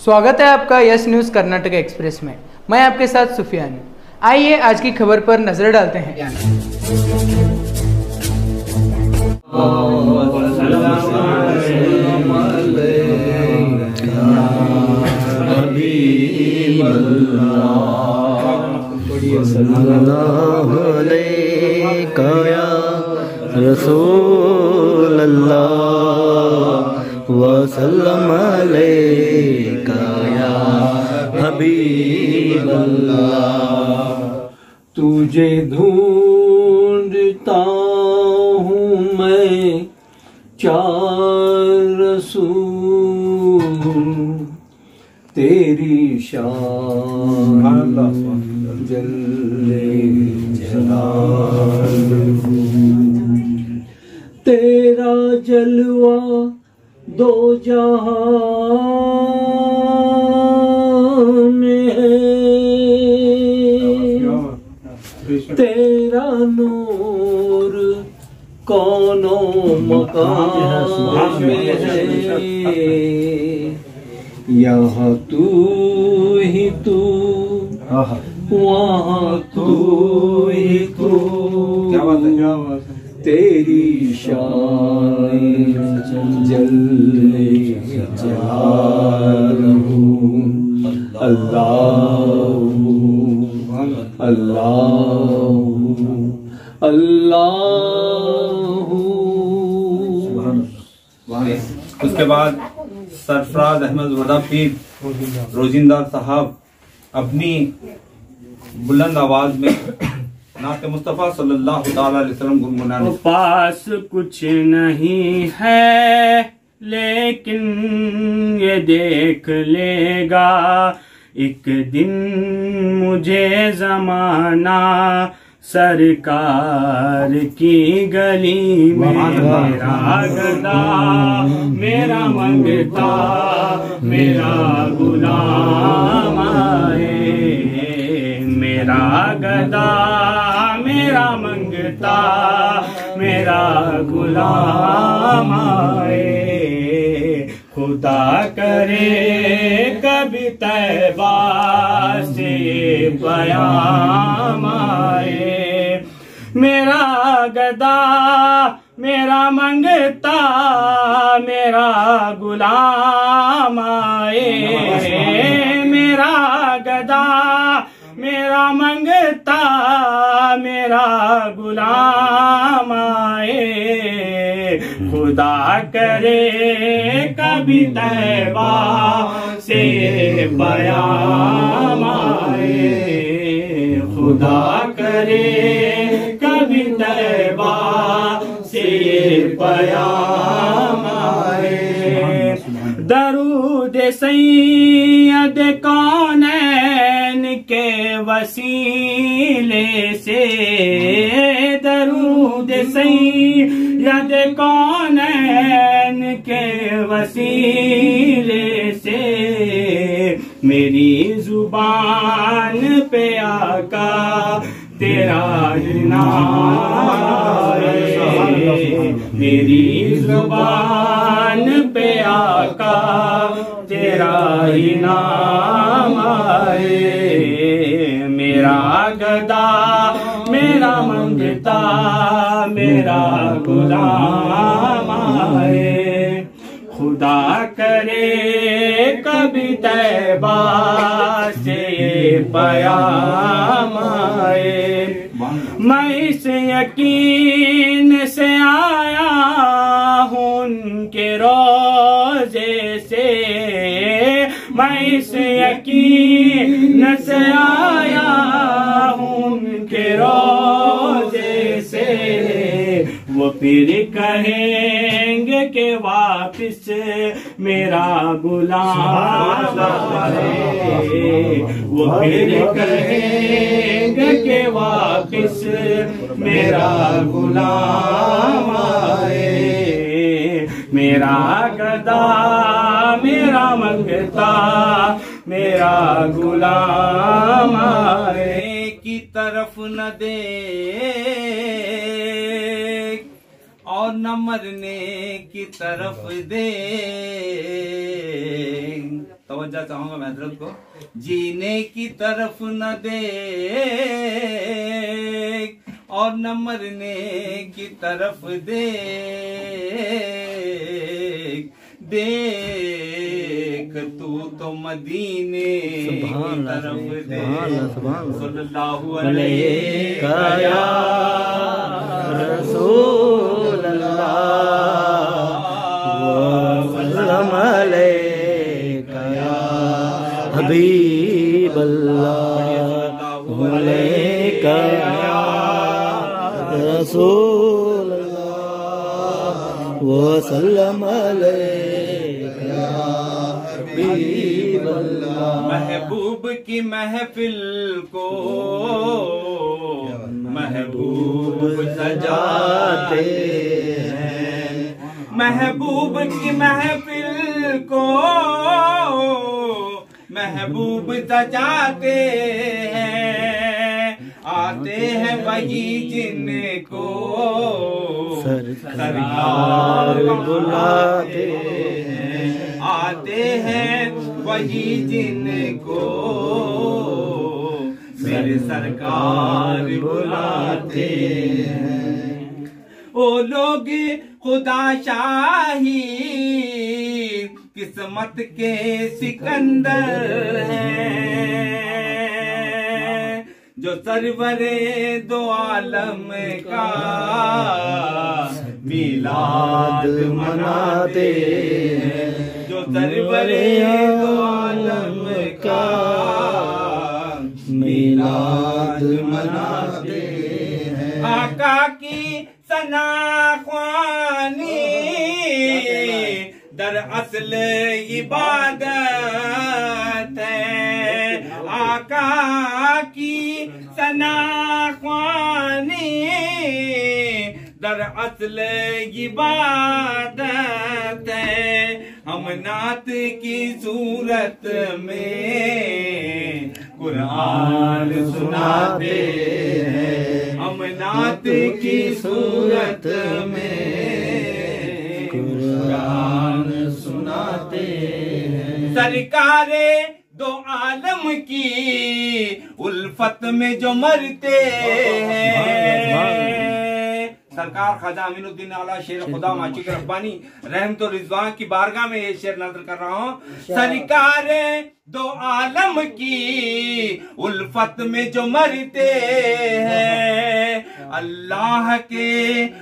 स्वागत है आपका यस न्यूज़ कर्नाटक एक्सप्रेस में। मैं आपके साथ सुफियान हूं। आइए आज की खबर पर नजर डालते हैं। रसूल अल्लाह वसल्लम अलैका या हबीब अल्लाह। तुझे ढूंढता हूँ मैं चार रसूल, तेरी शान जल्ले जलालुहू, तेरा जलवा दो जहां में है, तेरा नूर कौनो मकाम में है। यहाँ तू ही तू, वहाँ तू ही तू, तेरी शान जल्ले जलालुहू। अल्लाहु अल्लाहु अल्लाहु। उसके बाद सरफराज अहमद वरदा पीर रोजिंदा साहब अपनी बुलंद आवाज में नाते मुस्तफा सल्लल्लाहु अलैहि वसल्लम गुनगुनाने। पास कुछ नहीं है लेकिन ये देख लेगा एक दिन मुझे जमाना, सरकार की गली में मेरा गदा मेरा मंगता मेरा गुलाम आए, मेरा गदा मेरा मंगता मेरा गुलाम आए। खुदा करे कभी तैबा से बयाम आए, मेरा गदा मेरा मंगता मेरा गुलाम आए, मेरा गदा मेरा मंगता मेरा गुलाम आए। खुदा करे कभी तैबा से बयाम आए, खुदा करे कभी तैबा से बयाम आए। दरूद सैयद कौनैन के वसीले से, दरूद सैयद कौनैन के वसीले से, मेरी जुबान पे आका तेरा ही नाम आए, मेरी जुबान पे आका तेरा ही नाम आए। मेरा गदा मेरा मंगता मेरा गुलाम आए, खुदा करे कभी तैबा से बयाम आए। मैं इस यकीन से आया हूँ उनके रोज़े से, मैं इस यकीन से आया हूँ उनके रोज़े से। वो फिर कहेंगे कि वापिस मेरा गुलाम आए, वो फिर कहेंगे कि वापिस मेरा गुलाम आए। मेरा गदा मेरा मंगता मेरा गुलाम आए। की तरफ न देख और न मरने की तरफ दे। तवज्जो चाहूंगा मैं हजरत को, जीने की तरफ न दे और न मरने की तरफ दे। देख तू तो मदीने की तरफ दे। सल्लल्लाहु अलैहि या रसूल अल्लाह वसल्लम अलैका या हबीब अल्लाह अलैका या रसूल अल्लाह वसल्लम अलैका या हबीब अल्लाह। महबूब की महफिल को महबूब सजाते हैं, महबूब की महफिल को महबूब सजाते हैं। आते हैं वही जिनको सरकार बुलाते हैं। आते हैं वही जिनको मेरे सरकार बुलाते हैं। ओ लोग खुदा शाही किस्मत के सिकंदर हैं, जो सरवरे दो आलम का मिलाद मनाते हैं। जो सरवरे दो आलम का मिलाद मनाते हैं। आका की सनाख्वानी दरअसल इबादत है। आका की सनाख्वानी दरअसल इबादत है। हम नात की सूरत में कुरान सुनाते हैं। हम नात की सूरत में कुरान सुनाते हैं। सरकारे दो आलम की उल्फत में जो मरते हैं। सरकार ख्वाजा अमीनुद्दीन आला शेर खुदा माचिक रब्बानी रहमत और रिजवान की बारगाह में ये शेर नजर कर रहा हूँ। सरकार दो आलम की उल्फत में जो मरते हैं। अल्लाह के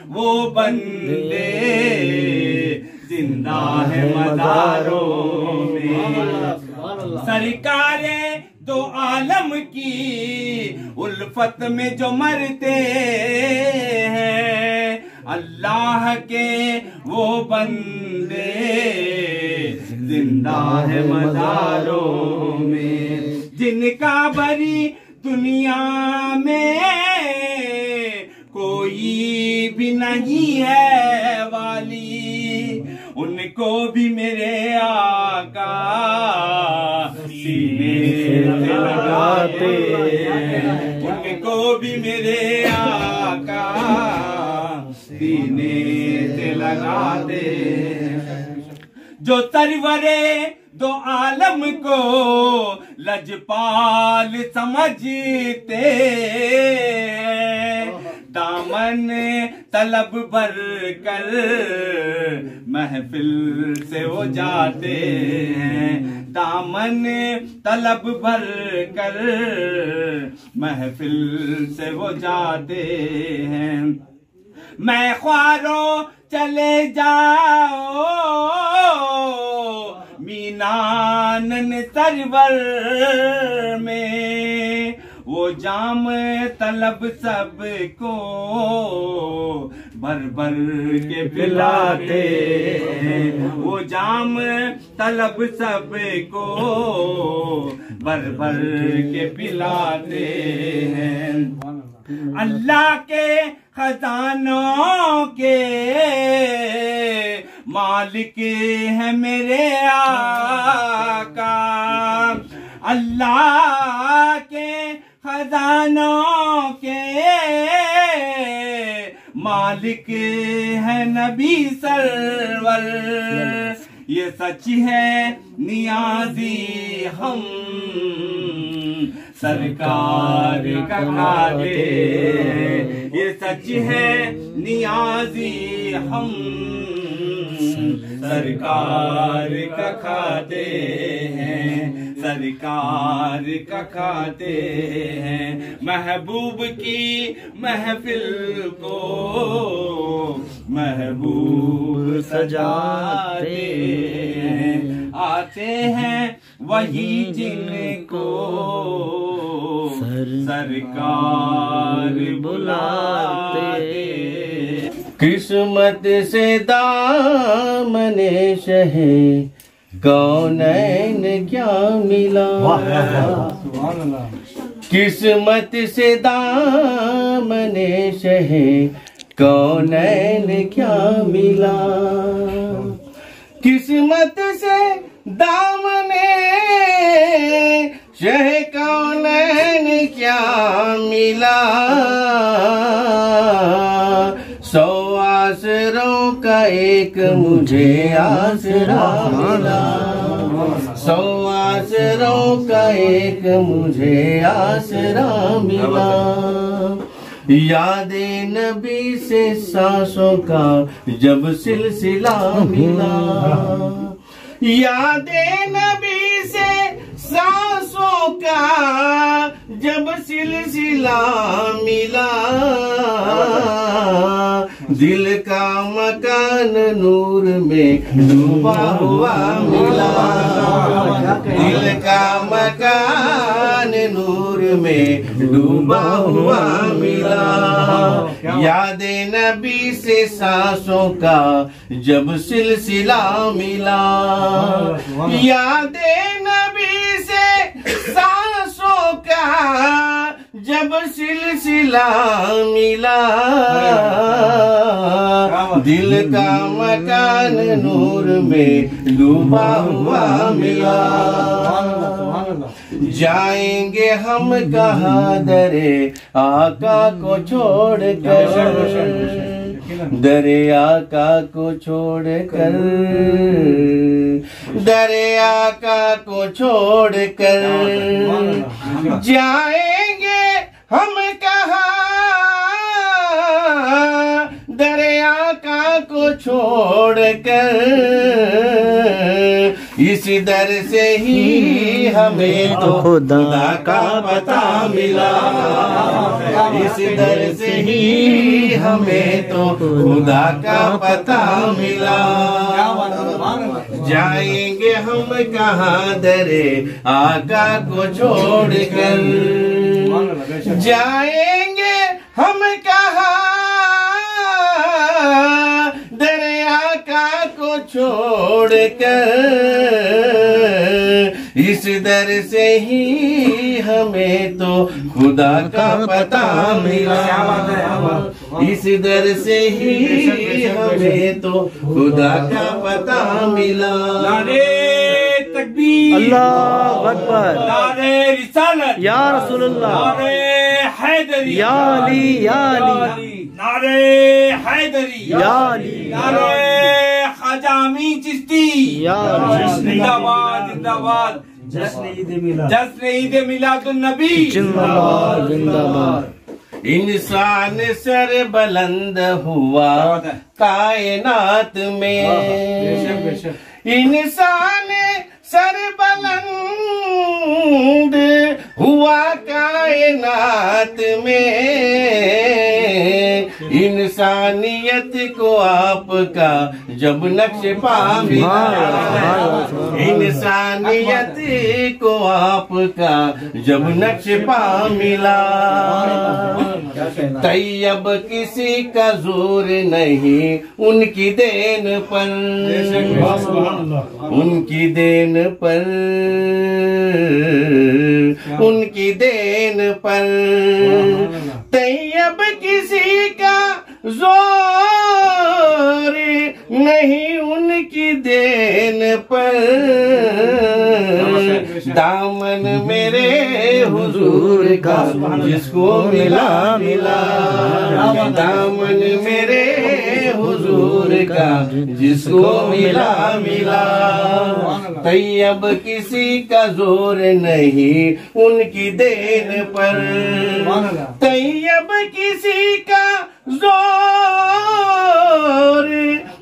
वो बंदे जिंदा है मज़ारों में। सरकार दो आलम की उल्फत में जो मरते हैं। अल्लाह के वो बंदे जिंदा है मज़ारों में। जिनका बरी दुनिया में कोई भी नहीं है वाली, उनको भी मेरे आका सीने से लगाते हैं। उनको भी मेरे आका सीने से लगाते हैं। जो सरवरे दो आलम को लजपाल समझते, दामन तलब भर कर महफिल से वो जाते हैं। दामन तलब भर कर महफिल से वो जाते हैं। मैं ख्वारो चले जाओ मीनानन सरवर में, वो जाम तलब सबको भर भर के पिलाते हैं। वो जाम तलब सबको भर भर के पिलाते हैं। अल्लाह के खजानों के मालिक है मेरे आका। अल्लाह के खजानों के मालिक मालिक है नबी सरवर, ये सच है नियाजी हम सरकार का खाते, ये सच है नियाजी हम सरकार का खाते हैं, सरकार का खाते हैं। महबूब की महफिल को महबूब सजाते हैं, आते हैं वही जिनको सरकार बुलाते। किस्मत से दामने शहे कौनैन क्या मिला, किस्मत से दामने शहे कौनैन क्या मिला, किस्मत से दामने शहे कौनैन क्या मिला, 100 आसरों का एक मुझे आसरा मिला, 100 आसरों का एक मुझे आसरा मिला, याद नबी से सांसों का जब सिलसिला मिला, याद नबी से सांसों का जब सिलसिला मिला, दिल का मकान नूर में डूबा हुआ मिला, दिल का मकान नूर में डूबा हुआ मिला, याद नबी से सांसों का जब सिलसिला मिला, याद नबी से सांसों का जब सिलसिला मिला, दिल का मकान नूर में डूबा हुआ मिला, जाएंगे हम कहाँ दरे आका को छोड़कर, दरे आका को छोड़कर, दरे आका को छोड़कर, जाएंगे हम कहाँ दरे आका को छोड़कर, इस दर से ही हमें तो खुदा का पता मिला, इस दर से ही हमें तो खुदा का पता मिला, जाएंगे हम कहाँ दरे आका को छोड़कर, जाएंगे हम कहाँ दरे आका को छोड़कर, इस दर से ही हमें तो खुदा का पता मिला, इस दर से ही हमें तो खुदा का पता मिला। नारे तकबीर, अल्लाह अकबर, नारे रिसालत, या रसूलुल्लाह, नारे हैदरी, या अली, या अली, नारे हैदरी, या अली, नारे ख्वाजा अमीन चिश्ती, या जिंदाबाद जिंदाबाद, जश्न ईद मिलादुन नबी जिंदाबाद जिंदाबाद। इंसान सर बुलंद हुआ कायनात में, इंसान सर बुलंद हुआ कायनात में, इंसानियत को आपका जब नक्श पा मिला, इंसानियत को आपका जब नक्श पा मिला, तैयब किसी का जोर नहीं उनकी देन पर, उनकी देन पर, उनकी देन पर, तैयब किसी का जोर नहीं उनकी देन पर, दामन मेरे हुजूर का जिसको मिला मिला, दामन मेरे हुजूर का जिसको मिला मिला। तैयब किसी का जोर नहीं उनकी देन पर, तैयब किसी का जोर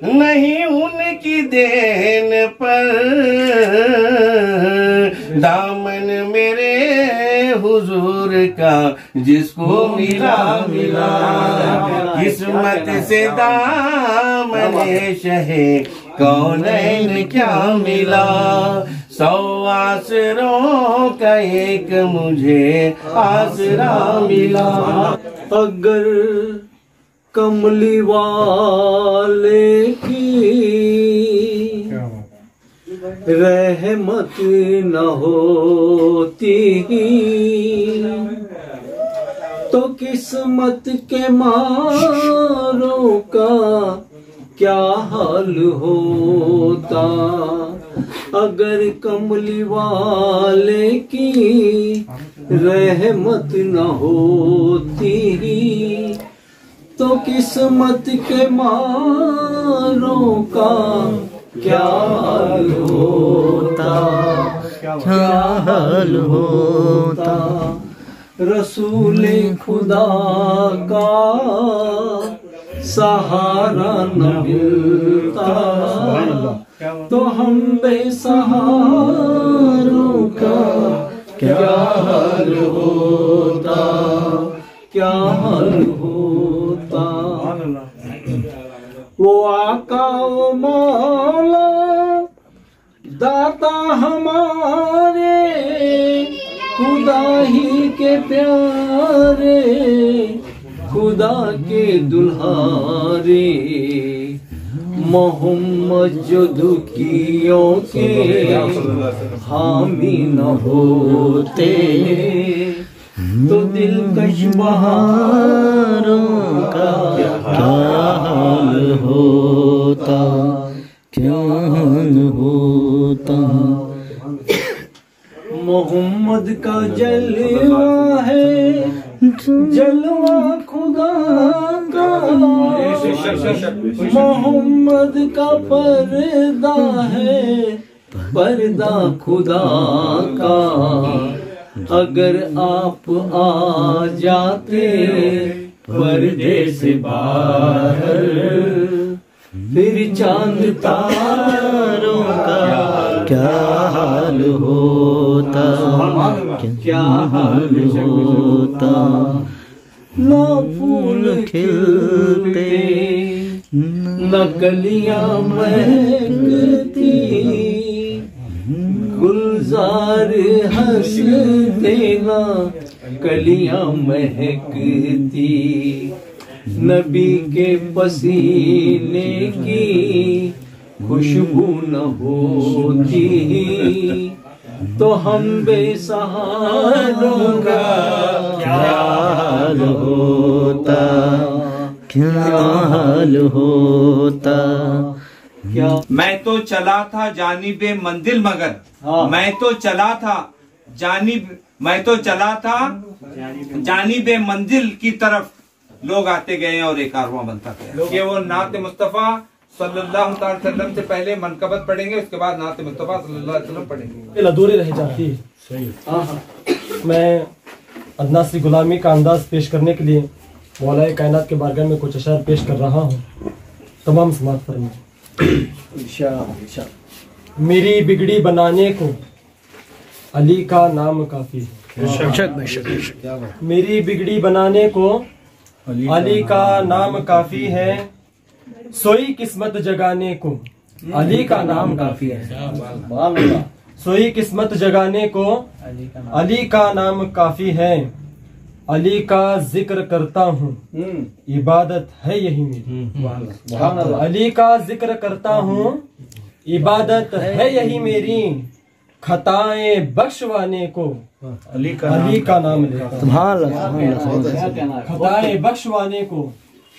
नहीं उनकी देन पर, दामन मेरे हुजूर का जिसको मिला मिला। किस्मत से दामने शहे कौनैन क्या मिला, 100 आसरों का एक मुझे आसरा मिला। अगर कमली वाले की रहमत न होती तो किस्मत के मारों का क्या हाल होता। अगर कमली वाले की रहमत न होती तो किस्मत के मारों का क्या हाल होता, क्या हाल होता। रसूले खुदा का सहारा न मिलता तो हम बेसहारों का क्या हाल होता, क्या हाल होता। वो आका वो मौला दाता हमारे, खुदा ही के प्यारे, खुदा के दुल्हारे। मोहम्मद जो दुखियों के हामी न होते तो दिलकश बहारों का क्या हाल होता, क्या हाल होता। मोहम्मद का जलवा है जलवा खुदा का, मोहम्मद का पर्दा है पर्दा खुदा का। अगर आप आ जाते पर्दे से बाहर फिर चांद तारों का क्या हाल होता, क्या हाल होता। न फूल खिलते न कलियां महकती, गुलजार हंसते न कलियां महकती। नबी के पसीने की खुशबू न होती तो हम बेसहारों का क्या हाल होता, क्या हाल होता। क्या मैं तो चला था जानिबे मंजिल मगर, मैं तो चला था जानिबे मंजिल की तरफ लोग आते गए और एक कारवां बनता गया। ये वो नात मुस्तफा सल्लल्लाहु अलैहि वसल्लम से पहले मनकबत पढ़ेंगे, उसके बाद नात मुस्तफा सल्लल्लाहु अलैहि वसल्लम पढ़ेंगे। अधूरी रह जाती है। मैं अदना सी गुलामी का अंदाज पेश करने के लिए मौलाए कायनात के बारगाह में कुछ अशार पेश कर रहा हूँ। तमाम समात फरमाएं। मेरी बिगड़ी बनाने को अली का नाम काफी है। मेरी बिगड़ी बनाने को अली का नाम काफी है, सोई किस्मत जगाने को अली का नाम काफी है। सोई किस्मत जगाने को अली का नाम काफी है। अली का जिक्र करता हूँ इबादत है यही मेरी। अली का जिक्र करता हूँ इबादत है यही मेरी। खताएं बख्शवाने को अली का नाम लेता हूँ। खताएं बख्शवाने को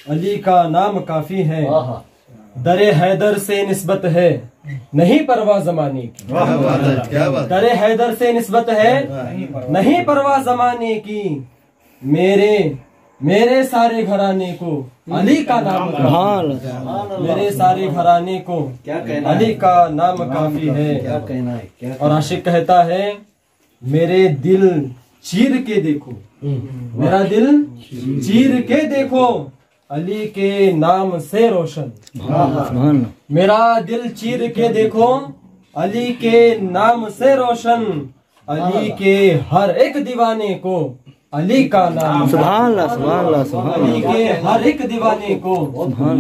अली का नाम काफी है। दरे हैदर से निस्बत है नहीं परवाह जमाने की। क्या बात। दरे हैदर से निस्बत है नहीं परवाह जमाने की। मेरे सारे घराने को अली का नाम मेरे सारे घराने को अली का नाम काफी है। क्या कहना है, क्या और आशिक कहता है मेरे दिल चीर के देखो, मेरा दिल चीर के देखो अली के नाम से रोशन। मेरा दिल चीर के देखो अली के नाम से रोशन। अली के हर एक दीवाने को अली का नाम, अली के हर एक दीवाने को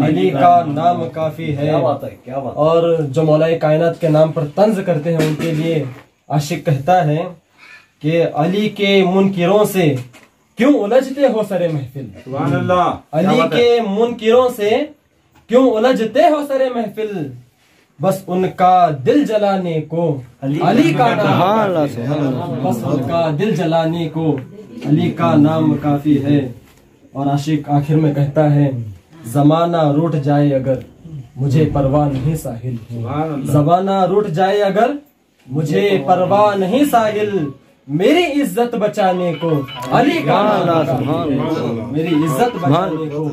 अली का नाम काफी है। क्या बात। और जो मौलाए कायनात के नाम पर तंज करते हैं उनके लिए आशिक कहता है कि अली के मुनकिरों से क्यों उलझते हो सरे महफिल। सुभान अल्लाह। अली के मुनकिरों से क्यों उलझते हो सरे महफिल। बस उनका दिल जलाने को अली का नाम, बस उनका दिल जलाने को अली का नाम काफी है। और आशिक आखिर में कहता है जमाना रूठ जाए अगर मुझे परवाह नहीं साहिल। जमाना रूठ जाए अगर मुझे परवाह नहीं साहिल। मेरी इज्जत बचाने को अली का नाम, मेरी इज्जत बचाने को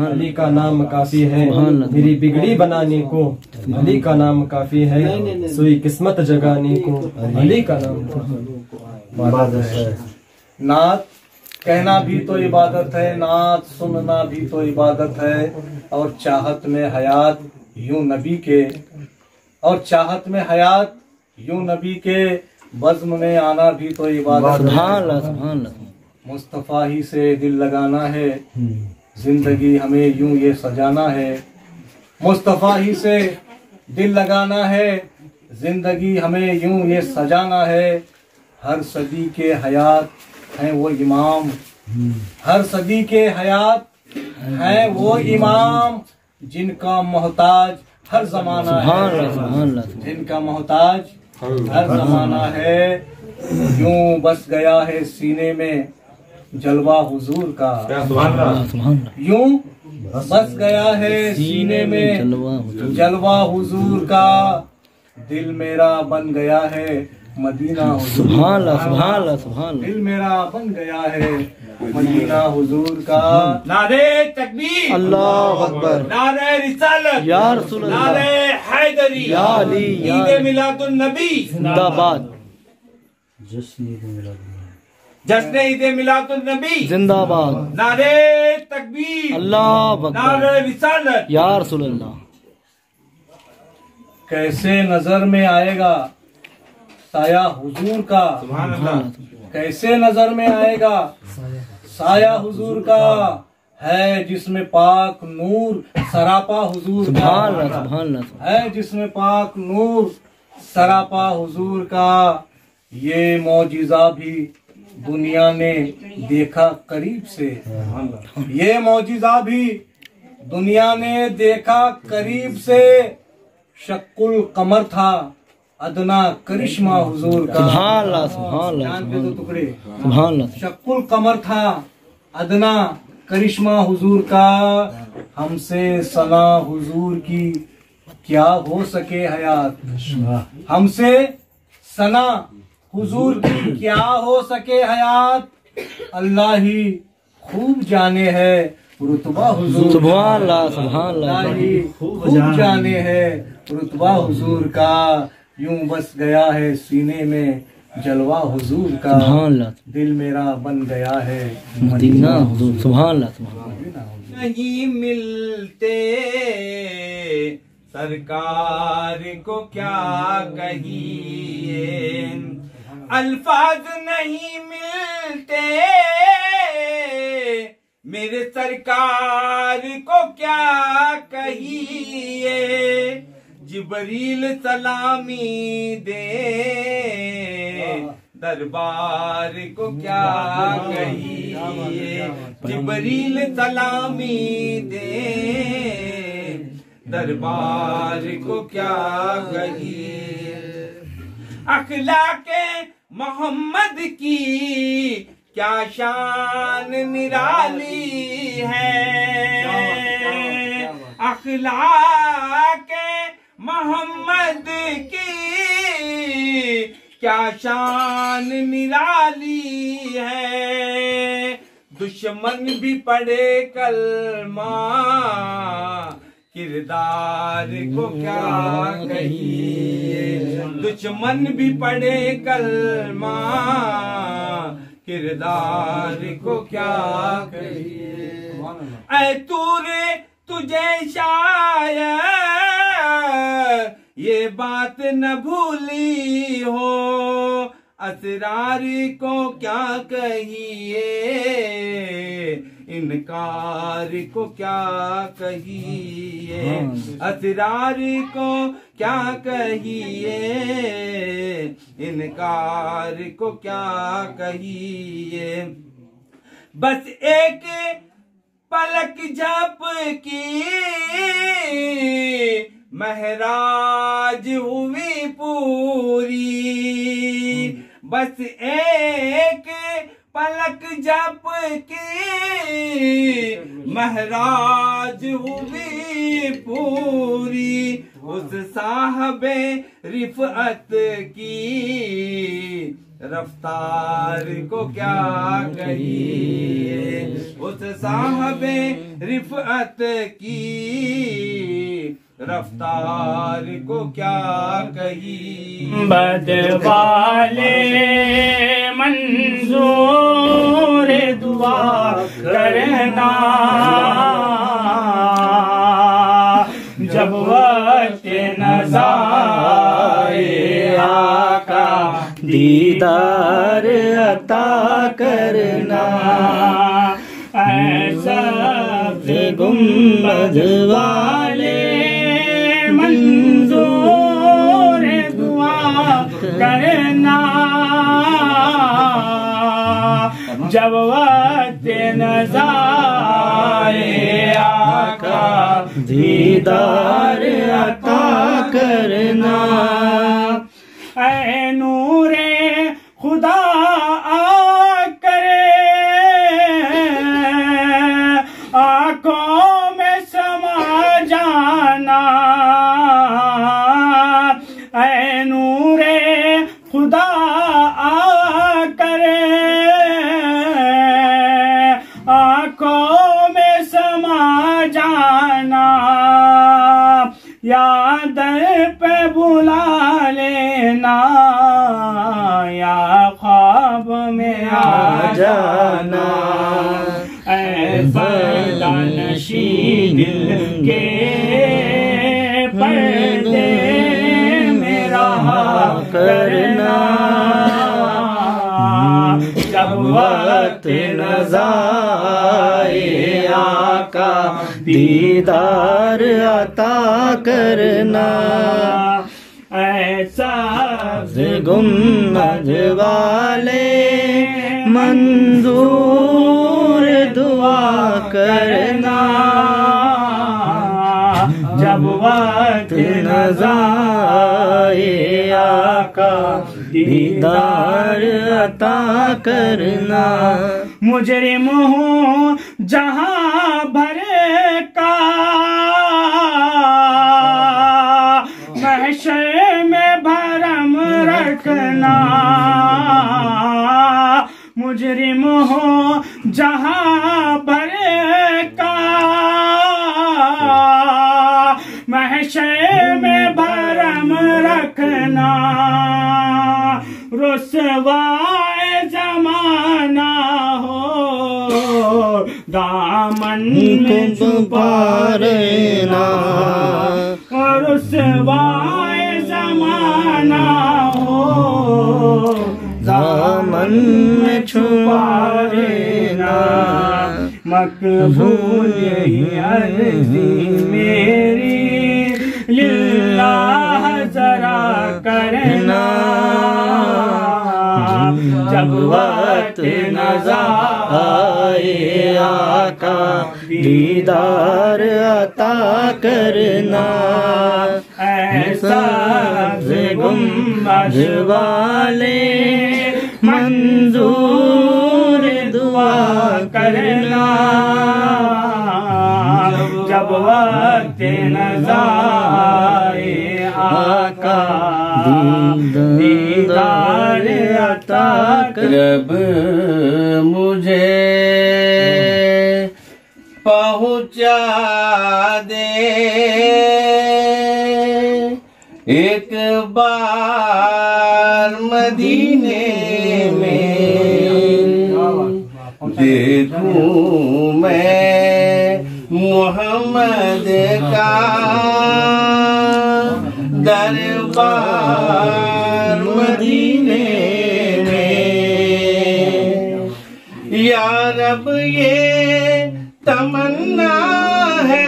अली का नाम काफी है। मेरी बिगड़ी बनाने को अली का नाम काफी है। सोई किस्मत जगाने को अली का नाम काफी है। नात कहना भी तो इबादत है, नात सुनना भी तो इबादत है। और चाहत में हयात यूं नबी के, और चाहत में हयात यूं नबी के बज़्म में आना भी तो इबादत है। मुस्तफा ही से दिल लगाना है, जिंदगी हमें यूं ये सजाना है। मुस्तफा ही से दिल लगाना है, जिंदगी हमें यूं ये सजाना है। हर सदी के हयात हैं वो इमाम, हर सदी के हयात हैं वो इमाम। जिनका मोहताज हर जमाना है, जिनका मोहताज हर जमाना है। यूं बस गया है सीने में जलवा हुजूर का, यूं बस गया है सीने में जलवा हुजूर का। दिल मेरा बन गया है मदीना हुजूर, दिल मेरा बन गया है मदीना हुजूर का। नारे तकबीर, अल्लाह अकबर, नारे रिसालत, या रसूल अल्लाह, नारे हैदरी, या अली, या ईद मिलादुन नबी जिंदाबाद, जश्न ईद मिलादुन नबी जिंदाबाद, नारे तकबीर, अल्लाह अकबर, नारे रिसालत, या रसूल अल्लाह। कैसे नजर में आएगा साया हुजूर का, सुभान अल्लाह। कैसे नजर में आएगा साया हुजूर का। है जिसमें पाक नूर सरापा हुजूर का, है जिसमें पाक नूर सरापा हुजूर का। ये मौजिजा भी दुनिया ने देखा करीब से, ये मौजिजा भी दुनिया ने देखा करीब से। शक्कुल कमर था अदना करिश्मा हुजूर का, चांद के दो टुकड़े। शक्कुल कमर था अदना करिश्मा हुजूर का। हमसे सना हुजूर की क्या हो सके हयात, हमसे सना हुजूर की क्या हो सके हयात। अल्लाह ही खूब जाने है रुतबा हुजूर, अल्लाह ही खूब जाने है रुतबा हुजूर का। यूं बस गया है सीने में जलवा हुजूर का। दिल मेरा बन गया है मदीना हुजूर। सुभान अल्लाह। नहीं मिलते सरकार को क्या कहिए, अल्फाज नहीं मिलते मेरे सरकार को क्या कहिए। जिबरील सलामी दे दरबार को क्या कहिए। जिबरील सलामी दे दरबार को क्या कहिए। अखलाके मोहम्मद की क्या शान निराली है। अखलाके मोहम्मद की क्या शान निराली है। दुश्मन भी पढ़े कलमा, किरदार को क्या कहिए। दुश्मन भी पढ़े कलमा, किरदार को क्या कहिए। ऐ तूरे तुझे शायद ये बात न भूली हो, असरार को क्या कहिए, इनकार को क्या कहिए। असरार को क्या कहिए, इनकार को क्या कहिए। बस एक पलक झप की महराज हुई पूरी। बस एक पलक झप की महराज हुई पूरी। उस साहबे रिफअत की रफ्तार को क्या कहिए। उस साहबे रिफअत की रफ्तार को क्या कहिए। बदवाले मंजूर दुआ करना, जब वक्त नज़ारे आका दीदार अता करना। ऐसा गुंबद वाले मंजूर दुआ करना, जब वक्त नज़ारे आका दीदार अता करना। ऐ नूरे खुदा करे आंखों में समा जाना। ऐ नूरे खुदा करे आंखों में समा जाना। याद पे बुला लेना, या ख्वाब में आ जाना। ऐसा नशी दिल के पर्दे में रहा करना, जब वक्त नज़ारे आका दीदार अता करना। ऐसा गुंबद वाले मंजूर दुआ करना, जब वक्त नज़ारे आका दीदार अता करना। मुजरिम हूँ जहाँ भर का, महशर में भरम रखना। मुजरिम हूँ जहाँ भर का, महशर में भरम रखना। रुसवाए जमाना हो दामन में छुपा रहना। रुसवाए जमाना हो दामन में छुपा रहना। मकबूल यही अर्ज़ी मेरी लिल्लाह जरा करना, जब वक्त नज़ारे आका दीदार अता करना। ऐसा गुंबद वाले मंजूर दुआ करना, जब वक्त नज़ारे दीदार अता कर। रब मुझे पहुँचा दे एक बार मदीने में, देखूं मैं मोहम्मद का दरबार मदीने में। या रब ये तमन्ना है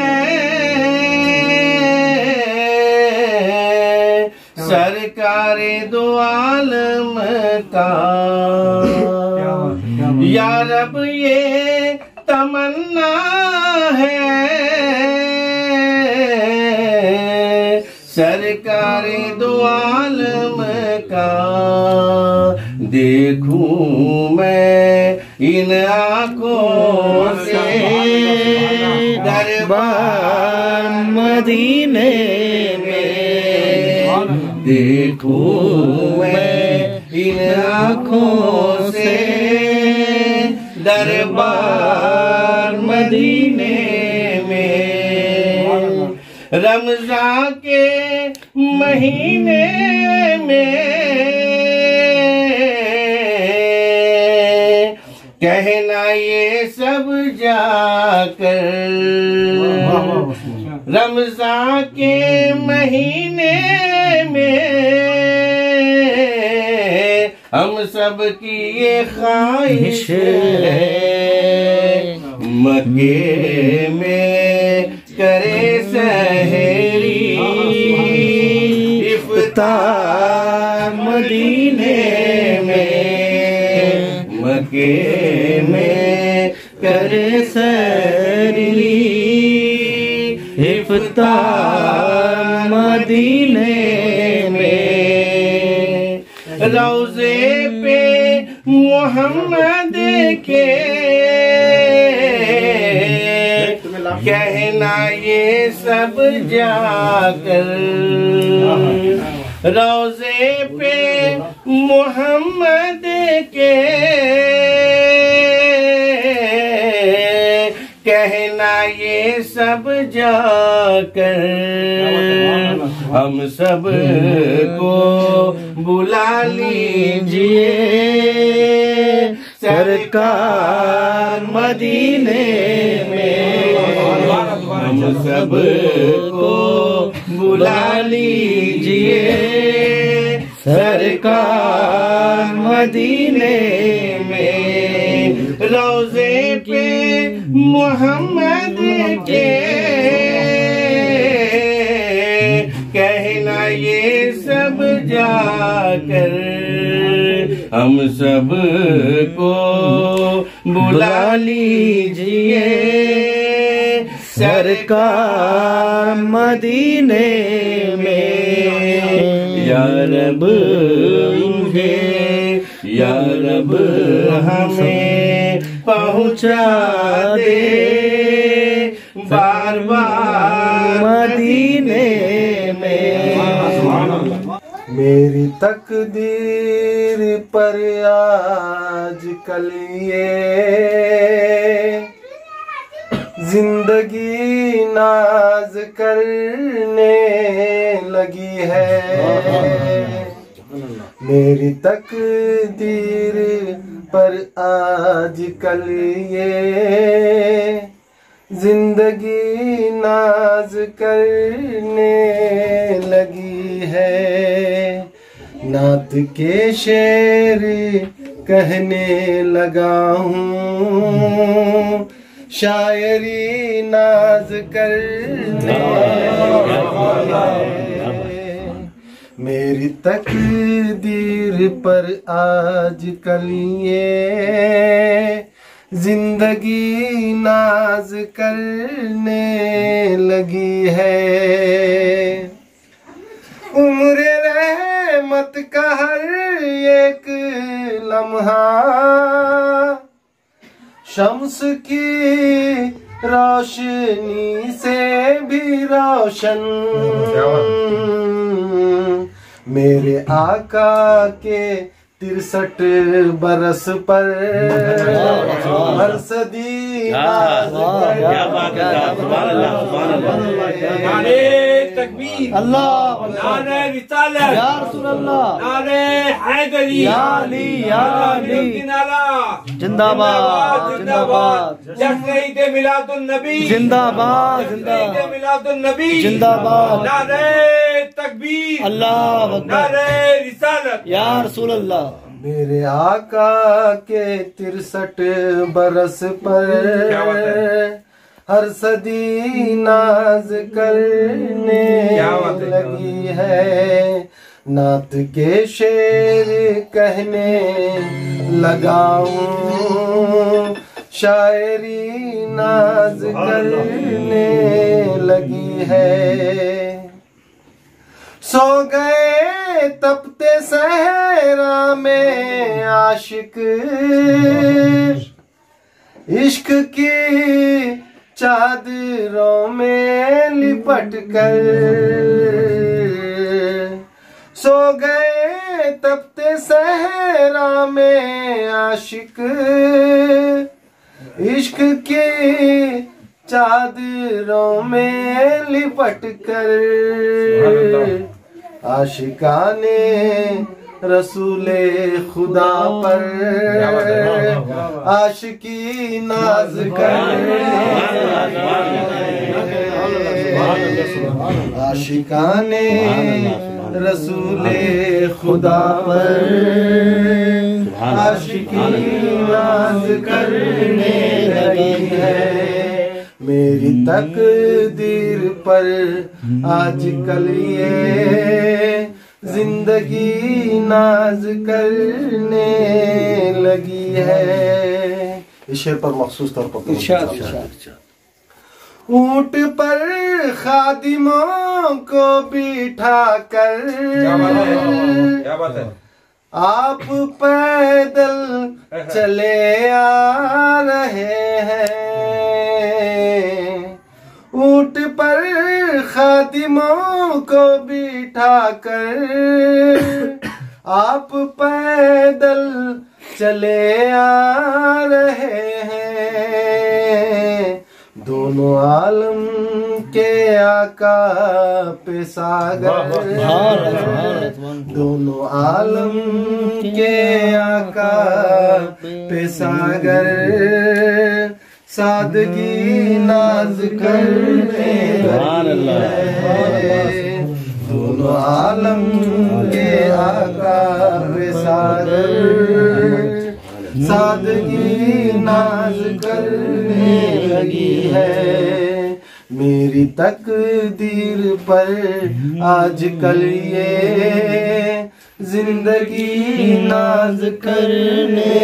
सरकारे दो आलम का। या रब ये तमन्ना है सरकारे दो आलम का। देखूं मैं इन आँखों से दरबार मदीने में। देखूं मैं इन आँखों से दरबार मदीने में। रमज़ान के महीने में कहना ये सब जाकर। रमज़ान के महीने में हम सब की ये ख्वाहिश है मक्के में करे सहरी इफ्तार मदीने में। मक्के में करे सहरी इफ्तार मदीने में। रोज़े पे मोहम्मद के कहना ये सब जाकर। रोज़े पे मोहम्मद के कहना ये सब जाकर। हम सब को बुला लीजिए सरकार मदीने में। हम सब को बुला लीजिए सरकार मदीने में। रोज़े पे मोहम्मद के कहना ये सब जाकर। हम सब को बुला लीजिए सरकार मदीने में। या रब मुझे या रब हमें पहुँचा दे बार बार मदीने में। मेरी तकदीर पर आज कल ये जिंदगी नाज करने लगी है। मेरी तकदीर पर आज कल ये जिंदगी नाज करने लगी है। नात के शेर कहने लगा हूँ शायरी नाज करने। मेरी तकदीर पर आज कल ये जिंदगी नाज करने लगी है। उम्र रहमत का हर एक लम्हा शम्स की रोशनी से भी रोशन। मेरे आका के 63 बरस पर हर सदी नारे तकबीर, अल्लाह, नारे रिसालत, या रसूल अल्लाह, नारे हैदरी, या अली, या अली, जिंदाबाद, जिंदाबाद, जश्न-ए मिलादुन नबी, जिंदाबाद, जश्न-ए मिलादुन नबी, जिंदाबाद, नारे तकबीर, अल्लाह अकबर, नारे रिसालत, या रसूल अल्लाह। मेरे आका के 63 बरस पर हर सदी नाज करने लगी है। नात के शेर कहने लगाऊं, शायरी नाज करने लगी है। सो गए तपते सहरा में आशिक, इश्क की चादरों में लिपट कर। सो गए तपते सहरा में आशिक, इश्क की चादरों में लिपट कर। आशिकाने रसूले खुदा पर आशिकी नाज कर। आशिकाने रसूले खुदा पर आशिकी नाज करने लगी है। मेरी तकदीर पर आजकल ये जिंदगी नाज करने लगी है। इस शेर पर मखसूस तौर पर ऊंट पर खादिमों को बिठा कर आप पैदल चले आ रहे हैं। ऊंट पर खादिमों को बिठा कर आप पैदल चले आ रहे हैं। दोनों आलम के आका पे सागर, दोनों आलम के आका पे सागर सादगी नाज करने लगी है। दोनों आलम के आका पे सागर सादगी नाज करने लगी है। मेरी तकदीर पर आजकल ये जिंदगी नाज करने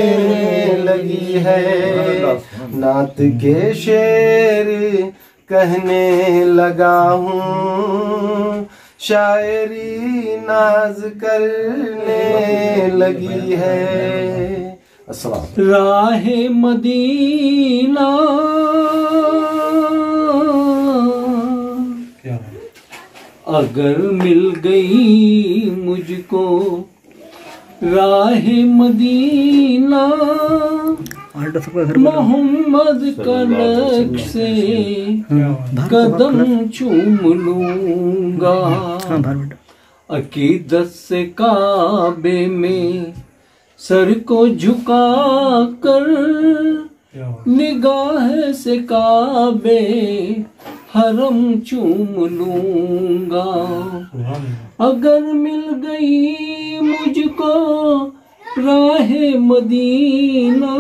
लगी है। नात के शेर कहने लगा हूँ, शायरी नाज करने लगी है। अस्सलाम। राहे मदीना अगर मिल गई मुझको, राहे मदीना मोहम्मद का नक्श से कदम चूम लूंगा। अकीदत से काबे में सर को झुका कर निगाह से काबे हरम चूम लूंगा। अगर मिल गई मुझको राहे मदीना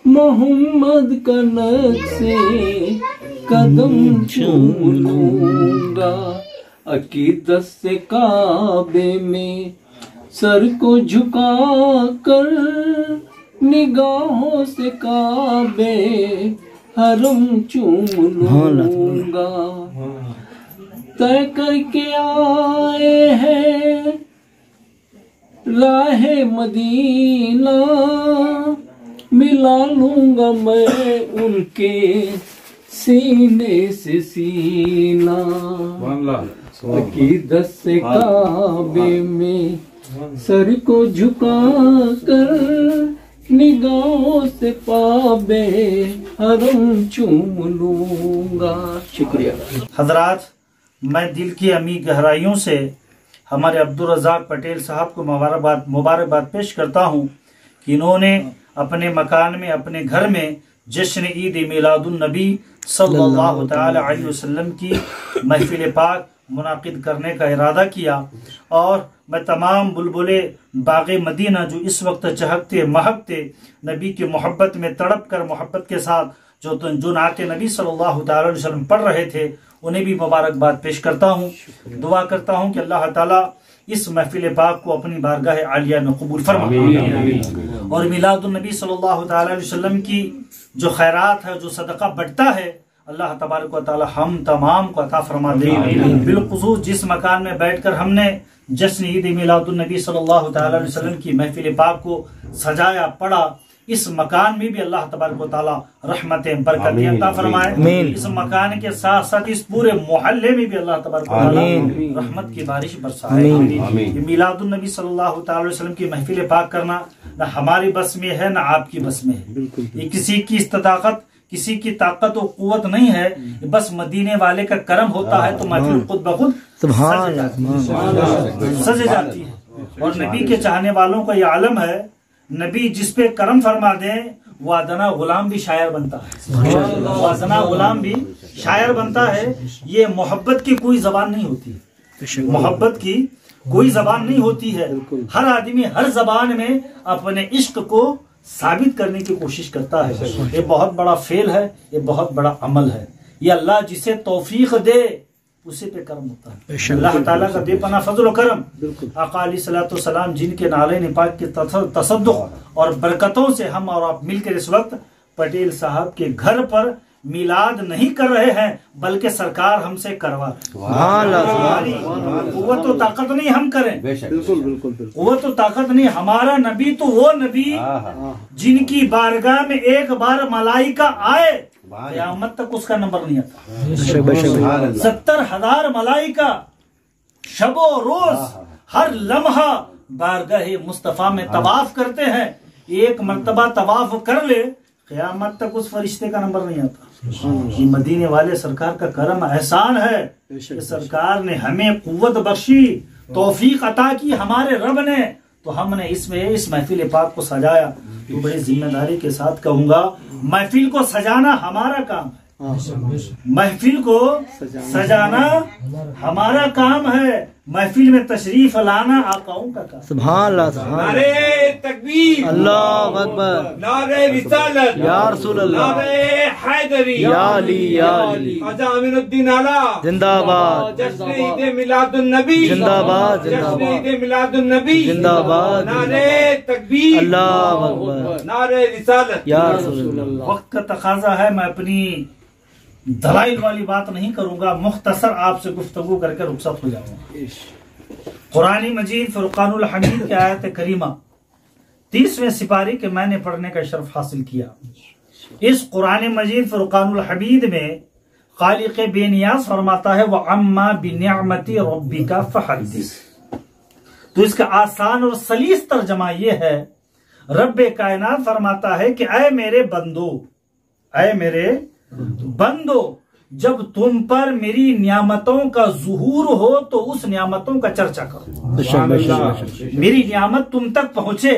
मोहम्मद का नक्शे कदम चूम लूंगा। अकीदत से काबे में सर को झुका कर निगाहों से काबे हरम चूम लूंगा। तय करके आए हैं राहे मदीना, मिला लूंगा मैं उनके सीने से सीना अकीदत से काबे में सर को झुका कर निगाहों से पाबे हरम चूम लूंगा। शुक्रिया हजरात, मैं दिल की अमी गहराइयों से हमारे अब्दुल रज़ाक पटेल साहब को मुबारकबाद पेश करता हूँ कि इन्होंने अपने मकान में, अपने घर में जश्न ईद मिलादुन नबी सल्लल्लाहु तआला अलैहि वसल्लम की महफिल पाक मुनाकिद करने का इरादा किया। और मैं तमाम बुलबुले बाग़े मदीना जो इस वक्त चहकते महकते नबी की मोहब्बत में तड़प कर मोहब्बत के साथ जो नाते नबी सल्लल्लाहु तआला अलैहि वसल्लम पढ़ रहे थे, उन्हें भी मुबारकबाद पेश करता हूँ। दुआ करता हूँ कि अल्लाह ताला इस महफिल पाक को अपनी बारगाह आलिया में कबूल फरमाए और मिलादुन नबी सल्लल्लाहु तआला अलैहि वसल्लम की जो खैरात है, जो सदका बढ़ता है, अल्लाह तबारक व तआला हम तमाम को अता फरमा दे। बिलखुसूस जिस मकान में बैठकर हमने जश्न ईद मिलादुन नबी सल्लल्लाहु तआला अलैहि वसल्लम की महफिल पाक को सजाया, पढ़ा, इस मकान में भी अल्लाह तबारक व तआला रहमतें बरकतें अता फरमाए। इस मकान के साथ साथ इस पूरे मोहल्ले में भी अल्लाह तबारक व तआला रहमत की बारिश बरसाए। ये मिलादुन नबी सल्लल्लाहु तआला अलैहि वसल्लम की महफिल पाक करना न हमारी बस में है, न आपकी बस में है। ये किसी की इस्ताकत, किसी की ताकत और कुव्वत नहीं है, बस मदीने वाले का करम होता है तो महफिल खुद ब खुद सज जाती है। और नबी के चाहने वालों का यह आलम है, नबी जिस पे करम फरमा दे वो अदना गुलाम भी शायर बनता है, वो अदना गुलाम भी शायर बनता है। ये मोहब्बत की कोई जबान नहीं होती, मोहब्बत की कोई जबान नहीं होती है। हर आदमी हर जबान में अपने इश्क को साबित करने की कोशिश करता है। ये बहुत बड़ा फेल है, ये बहुत बड़ा अमल है। ये अल्लाह जिसे तौफीक दे उसी पे कर्म होता है। अल्लाह ताला का बेपना फजल और करम, आका अलैहिस्सलातु वस्सलाम जिनके नाले निपाक के तसद्दुक़ और बरकतों से हम और आप मिलकर इस वक्त पटेल साहब के घर पर मिलाद नहीं कर रहे हैं, बल्कि सरकार हमसे करवा रही। वो तो ताकत नहीं हम करें, वो तो ताकत नहीं। हमारा नबी तो वो नबी जिनकी बारगाह में एक बार मलाइका आए क़यामत तक उसका नंबर नहीं आता। 70,000 मलाइका शबो रोज हर लम्हा बारगाह मुस्तफा में तवाफ करते हैं। एक मर्तबा तवाफ कर ले, क़यामत तक उस फरिश्ते का नंबर नहीं आता। ये मदीने वाले सरकार का करम एहसान है कि सरकार ने हमें कुव्वत बख्शी, तौफीक अता की हमारे रब ने, तो हमने इसमें इस महफिल पाक को सजाया। तो बड़ी जिम्मेदारी के साथ कहूंगा, महफिल को सजाना हमारा काम है, महफिल को सजाना हमारा काम है, महफिल में तशरीफ लाना आकाओं का काम। सुभान अल्लाह, सुभान नारे तकबीर, अल्लाह अकबर, नारे रिसालत, या रसूल अल्लाह, नारे हैदरी, या अली, या अली, ख्वाजा अमीनुद्दीन आला जिंदाबाद, जश्न ईद मिलादुन नबी जिंदाबाद, जश्न ईद मिलादुन नबी जिंदाबाद, नारे तकबीर, अल्लाह अकबर, नारे रिसालत, या रसूल अल्लाह। वक्त का तकाजा है, मैं अपनी दलाइल वाली बात नहीं करूंगा, मुख्तसर आपसे गुफ्तगू करके रुखसत हो जाऊंगा। कुरान मजीद फुरकानुल हमीद की आयत करीमा 30वें सिपारी के मैंने पढ़ने का शर्फ हासिल किया। इस कुरान मजीद फुरकानुल हमीद में खालिक बेनियाज फरमाता है, वह अम्मा बिनिअमति रब्बिका फहद्दिस। तो इसका आसान और सलीस तर्जमा यह है, रब्बे कायनात फरमाता है कि ऐ मेरे बंदो, ऐ मेरे बंदो, जब तुम पर मेरी नियामतों का ज़ुहूर हो तो उस नियामतों का चर्चा करो। मेरी नियामत तुम तक पहुंचे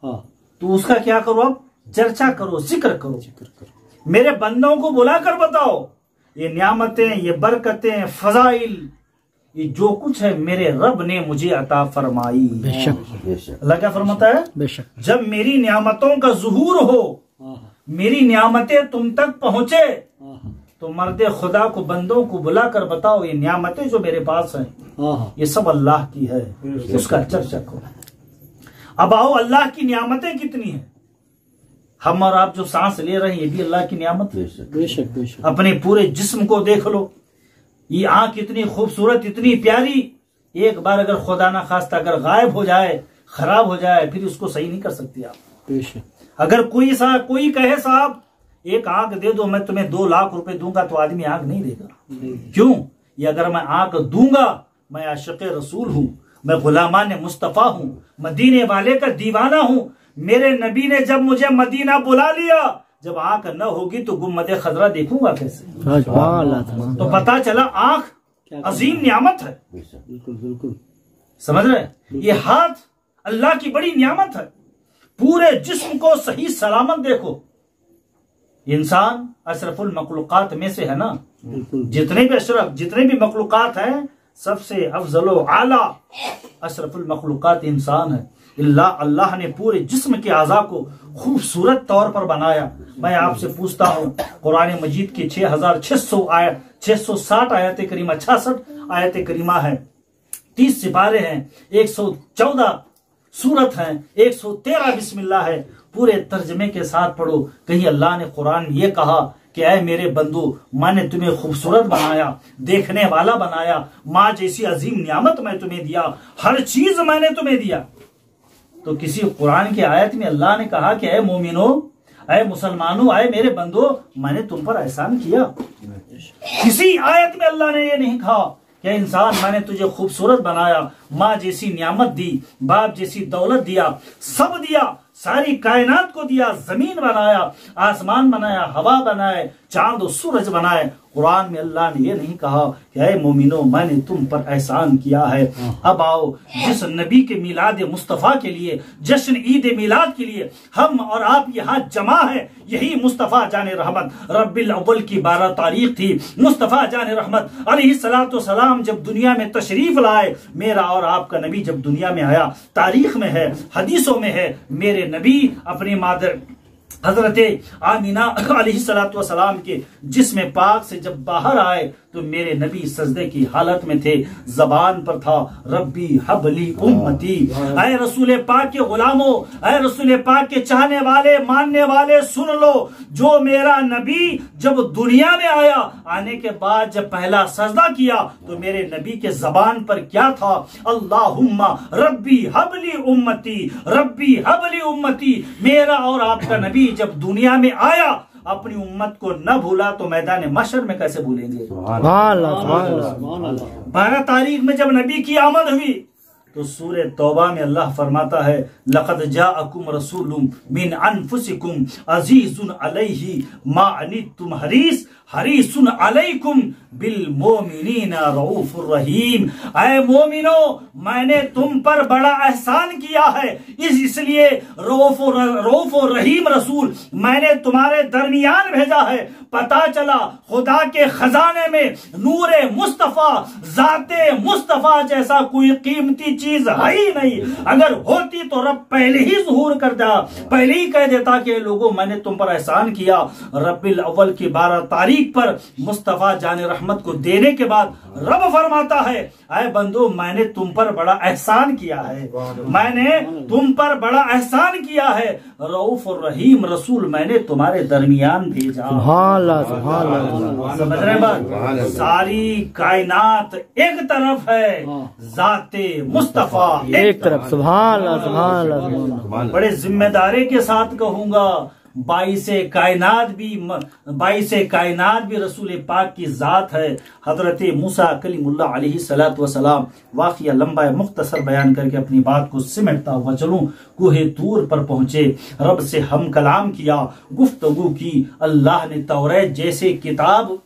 तो उसका क्या करो, अब चर्चा करो, जिक्र करो। मेरे बंदों को बुलाकर बताओ ये नियामतें, ये बरकतें, फजाइल, ये जो कुछ है मेरे रब ने मुझे अता फरमाई। अल्लाह क्या फरमाता है, बेशक जब मेरी नियामतों का ज़ुहूर हो, मेरी नियामतें तुम तक पहुंचे, तो मर्दे खुदा को, बंदों को बुलाकर बताओ ये नियामतें जो मेरे पास हैं ये सब अल्लाह की है, उसका चर्चा करो। अब आओ, अल्लाह की नियामतें कितनी हैं। हम और आप जो सांस ले रहे हैं ये भी अल्लाह की नियामत है। बेशक बेशक। अपने पूरे जिस्म को देख लो, ये आंख इतनी खूबसूरत, इतनी प्यारी, एक बार अगर खुदा ना खास्ता अगर गायब हो जाए, खराब हो जाए, फिर उसको सही नहीं कर सकती आप। बेशक। अगर कोई कहे साहब एक आंख दे दो, मैं तुम्हें 2 लाख रुपए दूंगा, तो आदमी आंख नहीं देगा। क्यों? ये अगर मैं आंख दूंगा, मैं आशिक़ रसूल हूं, मैं गुलामान मुस्तफा हूं, मदीने वाले का दीवाना हूं। मेरे नबी ने जब मुझे मदीना बुला लिया, जब आंख न होगी तो गुम्मदे खजरा देखूंगा कैसे? तो पता चला आंख अजीम नियामत है। बिल्कुल बिल्कुल समझ रहे? ये हाथ अल्लाह की बड़ी नियामत है। पूरे जिस्म को सही सलामत देखो। इंसान अशरफुल मखलूकात में से है ना, जितने भी मखलूकात हैं, सबसे अफजलो आला अशरफुल मखलूकात इंसान है। अल्लाह ने पूरे जिस्म के आज़ा को खूबसूरत तौर पर बनाया। मैं आपसे पूछता हूँ, कुरान मजीद की 660 आयत करीमा, 66 आयत करीमा है, 30 सिपारे हैं, 114 सूरत हैं, 113 बिस्मिल्लाह है। पूरे तर्जमे के साथ पढ़ो। कहीं अल्लाह ने कुरान में ये कहा कि ऐ मेरे बंदू, मैंने तुम्हें खूबसूरत बनाया, देखने वाला बनाया, माँ जैसी अजीम नियामत मैं तुम्हें दिया, हर चीज मैंने तुम्हें दिया। तो किसी कुरान की आयत में अल्लाह ने कहा कि ऐ मोमिनो, ऐ मुसलमानों, ऐ मेरे बंदो, मैंने तुम पर एहसान किया। किसी आयत में अल्लाह ने ये नहीं कहा कि इंसान मैंने तुझे खूबसूरत बनाया, माँ जैसी नियामत दी, बाप जैसी दौलत दिया, सब दिया, सारी कायनात को दिया, जमीन बनाया, आसमान बनाया, हवा बनाए, चांद और सूरज बनाए। कुरान में अल्लाह ने ये नहीं कहा कि ऐ मोमिनो, मैंने तुम पर एहसान किया है। अब आओ, जिस नबी के मिलाद मुस्तफ़ा के लिए, जश्न ईद मिलाद के लिए हम और आप यहाँ जमा है, यही मुस्तफ़ा जाने रहमत रब्बिल अव्वल की 12 तारीख थी। मुस्तफ़ा जाने रहमत अलैहिस्सलातु वस्सलाम जब दुनिया में तशरीफ लाए, मेरा और आपका नबी जब दुनिया में आया, तारीख में है, हदीसों में है, मेरे नबी अपनी मादर हजरत आमीना अलैहिस्सलातु वस्सलाम के जिस्म पाक से जब बाहर आए, तो मेरे नबी सजदे की हालत में थे। जबान पर था रब्बी हबली उम्मती। ऐ रसूल पाक के गुलामों, ऐ रसूल पाक के चाहने वाले, मानने वाले, सुन लो, जो मेरा नबी जब दुनिया में आया, आने के बाद जब पहला सजदा किया, तो मेरे नबी के जबान पर क्या था? अल्लाहुम्मा रब्बी हबली उम्मती, रब्बी हबली उम्मती। मेरा और आपका नबी जब दुनिया में आया, अपनी उम्मत को न भूला, तो मैदान महशर में कैसे भूलेंगे? 12 तारीख में जब नबी की आमद हुई, तो सूरह तौबा में अल्लाह फरमाता है, लक़द जाअकुम रसूलुम मिन अनफुसिकुम अज़ीज़ुन अलैहि मा अनित्तुम हरीसुन अलैकुम बिल मोमिनीना रऊफुर रहीम। ऐ मोमिनो, मैंने तुम पर बड़ा एहसान किया है, इसलिए रऊफुर रहीम रसूल मैंने तुम्हारे दरमियान भेजा है। पता चला खुदा के खजाने में नूरे मुस्तफा, जाते मुस्तफा जैसा कोई कीमती चीज है ही नहीं। अगर होती तो रब पहले ही ज़ुहूर कर देता, पहले ही कह देता कि लोगों मैंने तुम पर एहसान किया। रब्बिल अव्वल की 12 तारीख पर मुस्तफा जाने रहमत को देने के बाद रब फरमाता है, ऐ बंदो, मैंने तुम पर बड़ा एहसान किया है, मैंने तुम पर बड़ा एहसान किया है। रऊफ और रहीम रसूल मैंने तुम्हारे दरमियान भेजा। समझ रहे बात? सारी कायनात एक तरफ है, जाते मुस्तफा एक तरफ। सुभान अल्लाह। बड़े जिम्मेदारी के साथ कहूंगा, 22 कायनात भी रसूल पाक की जात है। हजरत मूसा कलीमुल्लाह अलैहिस्सलातु वस्सलाम, वाक़िया लंबा है, मुख्तसर बयान करके अपनी बात को सिमटता हुआ चलूं। कोहे तूर पर पहुंचे, रब से हम कलाम किया, गुफ्तगू की। अल्लाह ने तौरेत जैसे किताब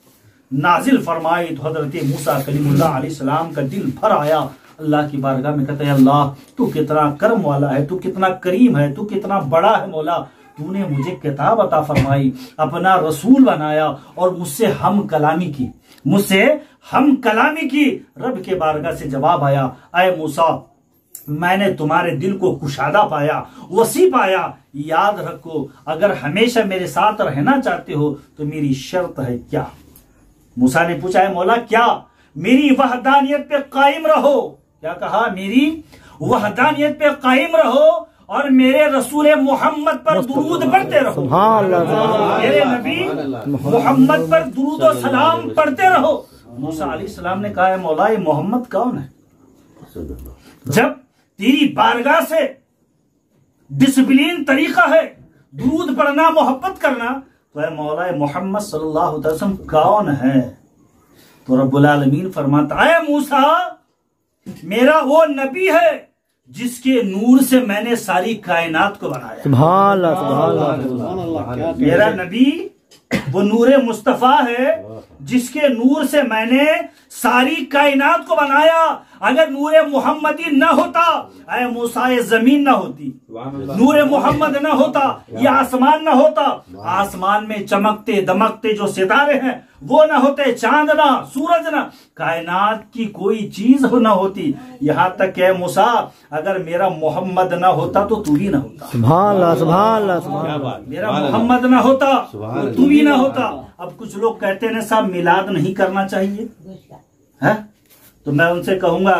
नाजिल फरमाई, तो हजरत मूसा कलीमुल्लाह अलैहिस्सलाम का दिल भर आया। अल्लाह की बारगाह में कहते हैं, अल्लाह तू कितना करम वाला है, तू कितना करीम है, तू कितना बड़ा है मौला, तूने मुझे किताब अता फरमाई, अपना रसूल बनाया और मुझसे हम कलामी की। रब के बारगाह से जवाब आया, ऐ मूसा, मैंने तुम्हारे दिल को कुशादा पाया, वसी पाया। याद रखो, अगर हमेशा मेरे साथ रहना चाहते हो तो मेरी शर्त है क्या? मूसा ने पूछा, है मौला क्या? मेरी वहदानियत पे कायम रहो। क्या कहा? मेरी वहदानियत पे कायम रहो और मेरे रसूल मोहम्मद पर दुरूद पढ़ते रहो। मेरे नबी मोहम्मद पर दुरूद और सलाम पढ़ते रहो। मूसा अलैहिस्सलाम ने कहा, मौला ये मोहम्मद कौन है? जब तेरी बारगाह से डिसिप्लिन तरीका है दुरूद पढ़ना, मोहब्बत करना, तो ऐ मौला मोहम्मद सल्लल्लाहु अलैहि वसल्लम कौन है? तो रब्बुल आलमीन फरमाता है मूसा मेरा वो नबी है जिसके नूर से मैंने सारी कायनात को बनाया। सुभान अल्लाह, सुभान अल्लाह। मेरा नबी वो नूरे मुस्तफा है जिसके नूर से मैंने सारी कायनात को बनाया। अगर नूरे मोहम्मदी न होता, ऐ मूसा ये जमीन न होती, नूरे मोहम्मद न होता, ये आसमान न होता, आसमान में चमकते दमकते जो सितारे हैं वो न होते, चांद ना सूरज ना, कायनात की कोई चीज न होती। यहाँ तक कि मूसा अगर मेरा मोहम्मद न होता तो तू भी ना होता। सुभान अल्लाह, सुभान अल्लाह, सुभान अल्लाह। मेरा मोहम्मद ना होता तो तू भी ना होता। अब कुछ लोग कहते हैं साहब मिलाद नहीं करना चाहिए है, तो मैं उनसे कहूंगा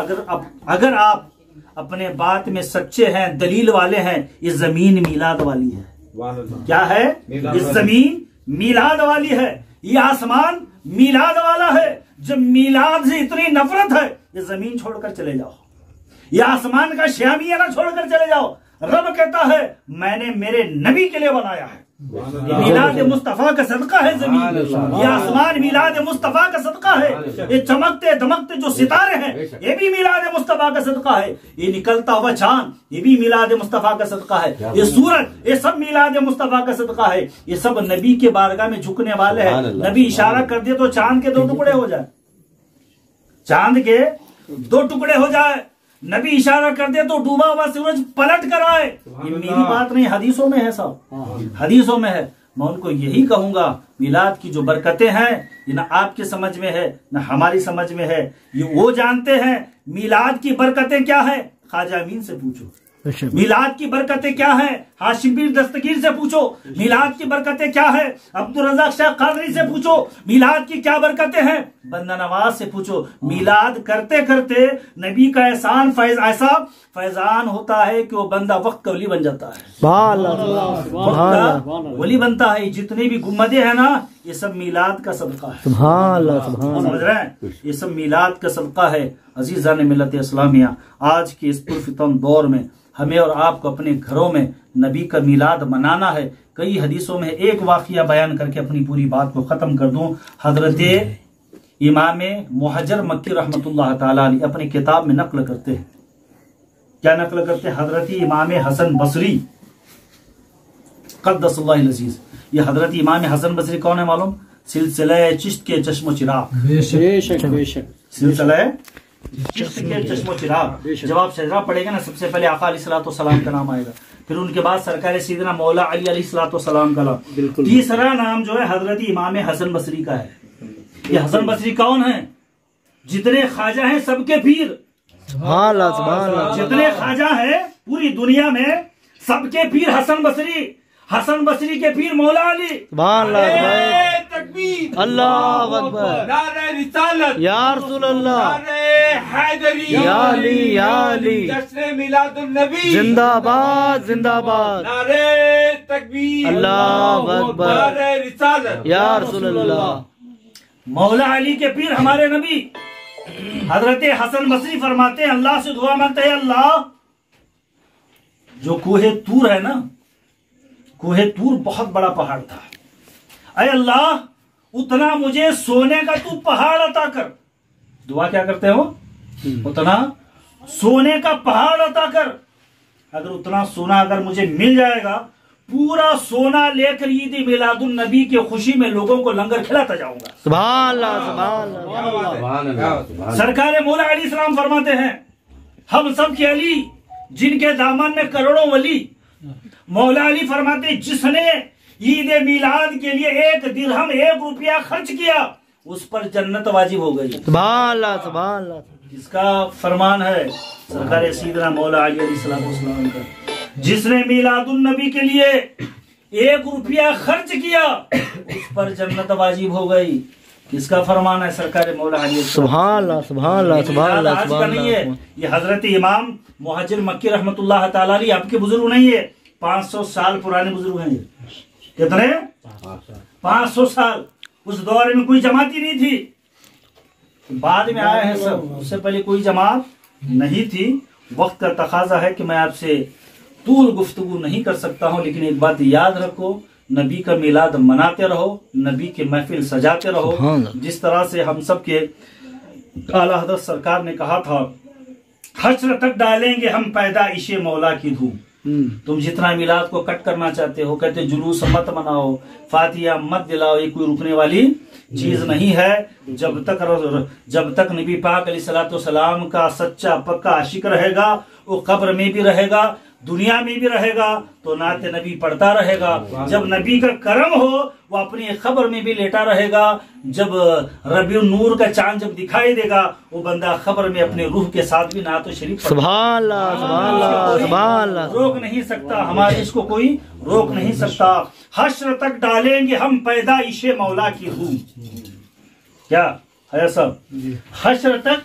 अगर आप अपने बात में सच्चे हैं, दलील वाले हैं, ये जमीन मिलाद वाली है। क्या है? ये जमीन मिलाद वाली है, ये आसमान मिलाद वाला है। जब मिलाद से इतनी नफरत है, ये जमीन छोड़कर चले जाओ, ये आसमान का शामियाना छोड़कर चले जाओ। रब कहता है मैंने मेरे नबी के लिए बनाया है। मिलाद मुस्तफा का सदका है जमीन, ये आसमान मिलाद मुस्तफा का सदका है। ये चमकते दमकते जो सितारे हैं ये भी मिलाद मुस्तफा का सदका है। ये निकलता हुआ चांद ये भी मिलाद मुस्तफा का सदका है। ये सूरज ये सब मिलाद मुस्तफा का सदका है। ये सब नबी के बारगाह में झुकने वाले हैं। नबी इशारा कर दे तो चांद के 2 टुकड़े हो जाए, चांद के 2 टुकड़े हो जाए। नबी इशारा कर दे तो डूबा हुआ सूरज पलट कर आए। ये मेरी बात नहीं, हदीसों में है साहब, हदीसों में है। मैं उनको यही कहूंगा मिलाद की जो बरकतें हैं ये ना आपके समझ में है ना हमारी समझ में है। ये वो जानते हैं मिलाद की बरकतें क्या है, ख्वाजा अमीन से पूछो। मिलाद की बरकतें क्या है, हाशिमी दस्तगीर से पूछो। मिलाद की बरकतें क्या है, अब्दुल रज़ाक शाह कादरी से पूछो। मिलाद की क्या बरकतें हैं, बंदा नवाज से पूछो। मिलाद करते करते नबी का एहसान ऐसा फैजान होता है कि वो बंदा वक्त का वली बन जाता है, वक्त का वली बनता है। जितने भी गुम्मदे हैं ना ये सब मिलाद का सदका है। समझ रहे हैं, ये सब मिलाद का सदका है। अजीज़ान मिल्लत इस्लामिया, आज के इस पुरफितन दौर में हमें और आपको अपने घरों में नबी का मिलाद मनाना है। कई हदीसों में एक वाक़िया बयान करके अपनी पूरी बात को खत्म कर दूं। हजरत इमाम मुहज्जर मक्की रहमतुल्लाह ताला अलैह अपनी किताब में नकल करते हैं। क्या नकल करते हैं? हजरत इमाम हसन बसरी क़द्दसल्लाहु अज़ीज़। ये हजरत इमाम हसन बसरी कौन है मालूम? सिलसिला चिश्त के चश्मो चिराग, सिलसिला चिश्त के चश्मो चिराग। जब आप शजरा पढ़ेगा ना सबसे पहले आका अलैहिस्सलाम का नाम आएगा, फिर उनके बाद सरकार सीदना मौला अली अलैहिस्सलाम का नाम। तीसरा नाम जो है हजरत इमाम हसन बसरी का है। ये हसन बसरी कौन है? जितने ख्वाजा हैं सबके पीर, जितने ख्वाजा हैं पूरी दुनिया में सबके पीर हसन बसरी। हसन बसरी के पीर मौला अली। तकबीर, अल्लाह अकबर, नारे रिसालत, या रसूल अल्लाह, नारे हैदरी, या अली, या अली, जश्न मिलादुन नबी, जिंदाबाद जिंदाबाद, नारे तकबीर, अल्लाह अकबर, नारे रिसालत, या रसूल अल्लाह। मौला अली के पीर हमारे नबी हजरत हसन बसरी फरमाते हैं अल्लाह से दुआ मांगते हैं, अल्लाह जो कोहे तूर है ना, कोहे तूर बहुत बड़ा पहाड़ था, अरे अल्लाह उतना मुझे सोने का तू पहाड़ अता कर। दुआ क्या करते हो? उतना सोने का पहाड़ अता कर। अगर उतना सोना अगर मुझे मिल जाएगा, पूरा सोना लेकर ईद मिलादुन नबी की खुशी में लोगों को लंगर खिलाता जाऊंगा। सुभान अल्लाह, सुभान अल्लाह। सरकार मौला अली सलाम फरमाते हैं हम सब के अली जिनके दामन में करोड़ों वली। मौला अली फरमाते जिसने ईद मिलाद के लिए 1 दिरहम 1 रुपया खर्च किया उस पर जन्नत वाजिब हो गई। सुभान अल्लाह, सुभान अल्लाह। इसका फरमान है सरकार सीदना मौला अली अलैहिस्सलाम का। जिसने मिलादुन नबी के लिए 1 रुपया खर्च किया उस पर जन्नत वाजिब हो गई। किसका फरमान है? सरकार मौला अली। सुभान अल्लाह, सुभान अल्लाह, सुभान अल्लाह, आज का सुभान नहीं है, अल्लाह। ये हजरत इमाम मुहज्जिर मक्की रहमतुल्लाह ताला अलैह आपके बुजुर्ग नहीं है, 500 साल पुराने बुजुर्ग हैं। कितने? 500 साल। उस दौर में कोई जमात ही नहीं थी, बाद में आए हैं सब, उससे पहले कोई जमात नहीं थी। वक्त का तकाजा है कि मैं आपसे तूल गुफ्तगू नहीं कर सकता हूं, लेकिन एक बात याद रखो नबी का मिलाद मनाते रहो, नबी की महफिल सजाते रहो। जिस तरह से हम सब के आला हज़रत सरकार ने कहा था, हश्र तक डालेंगे हम पैदाइश मौला की धूम। तुम जितना मिलाद को कट करना चाहते हो, कहते जुलूस मत मनाओ, फातिया मत दिलाओ, ये कोई रुकने वाली चीज नहीं है। जब तक नबी पाक अलैहिस्सलाम का सच्चा पक्का आशिक रहेगा, वो कब्र में भी रहेगा, दुनिया में भी रहेगा, तो नाते नबी पढ़ता रहेगा। जब नबी का करम हो, वो अपनी खबर में भी लेटा रहेगा। जब रबी नूर का चांद जब दिखाई देगा, वो बंदा खबर में अपने रूह के साथ भी नातो शरीफ सुभान अल्लाह, सुभान अल्लाह, सुभान अल्लाह। रोक नहीं सकता, हमारे इसको कोई रोक नहीं सकता। हश्र तक डालेंगे हम पैदाइश मौला की धूम। क्या है सब? हश्र तक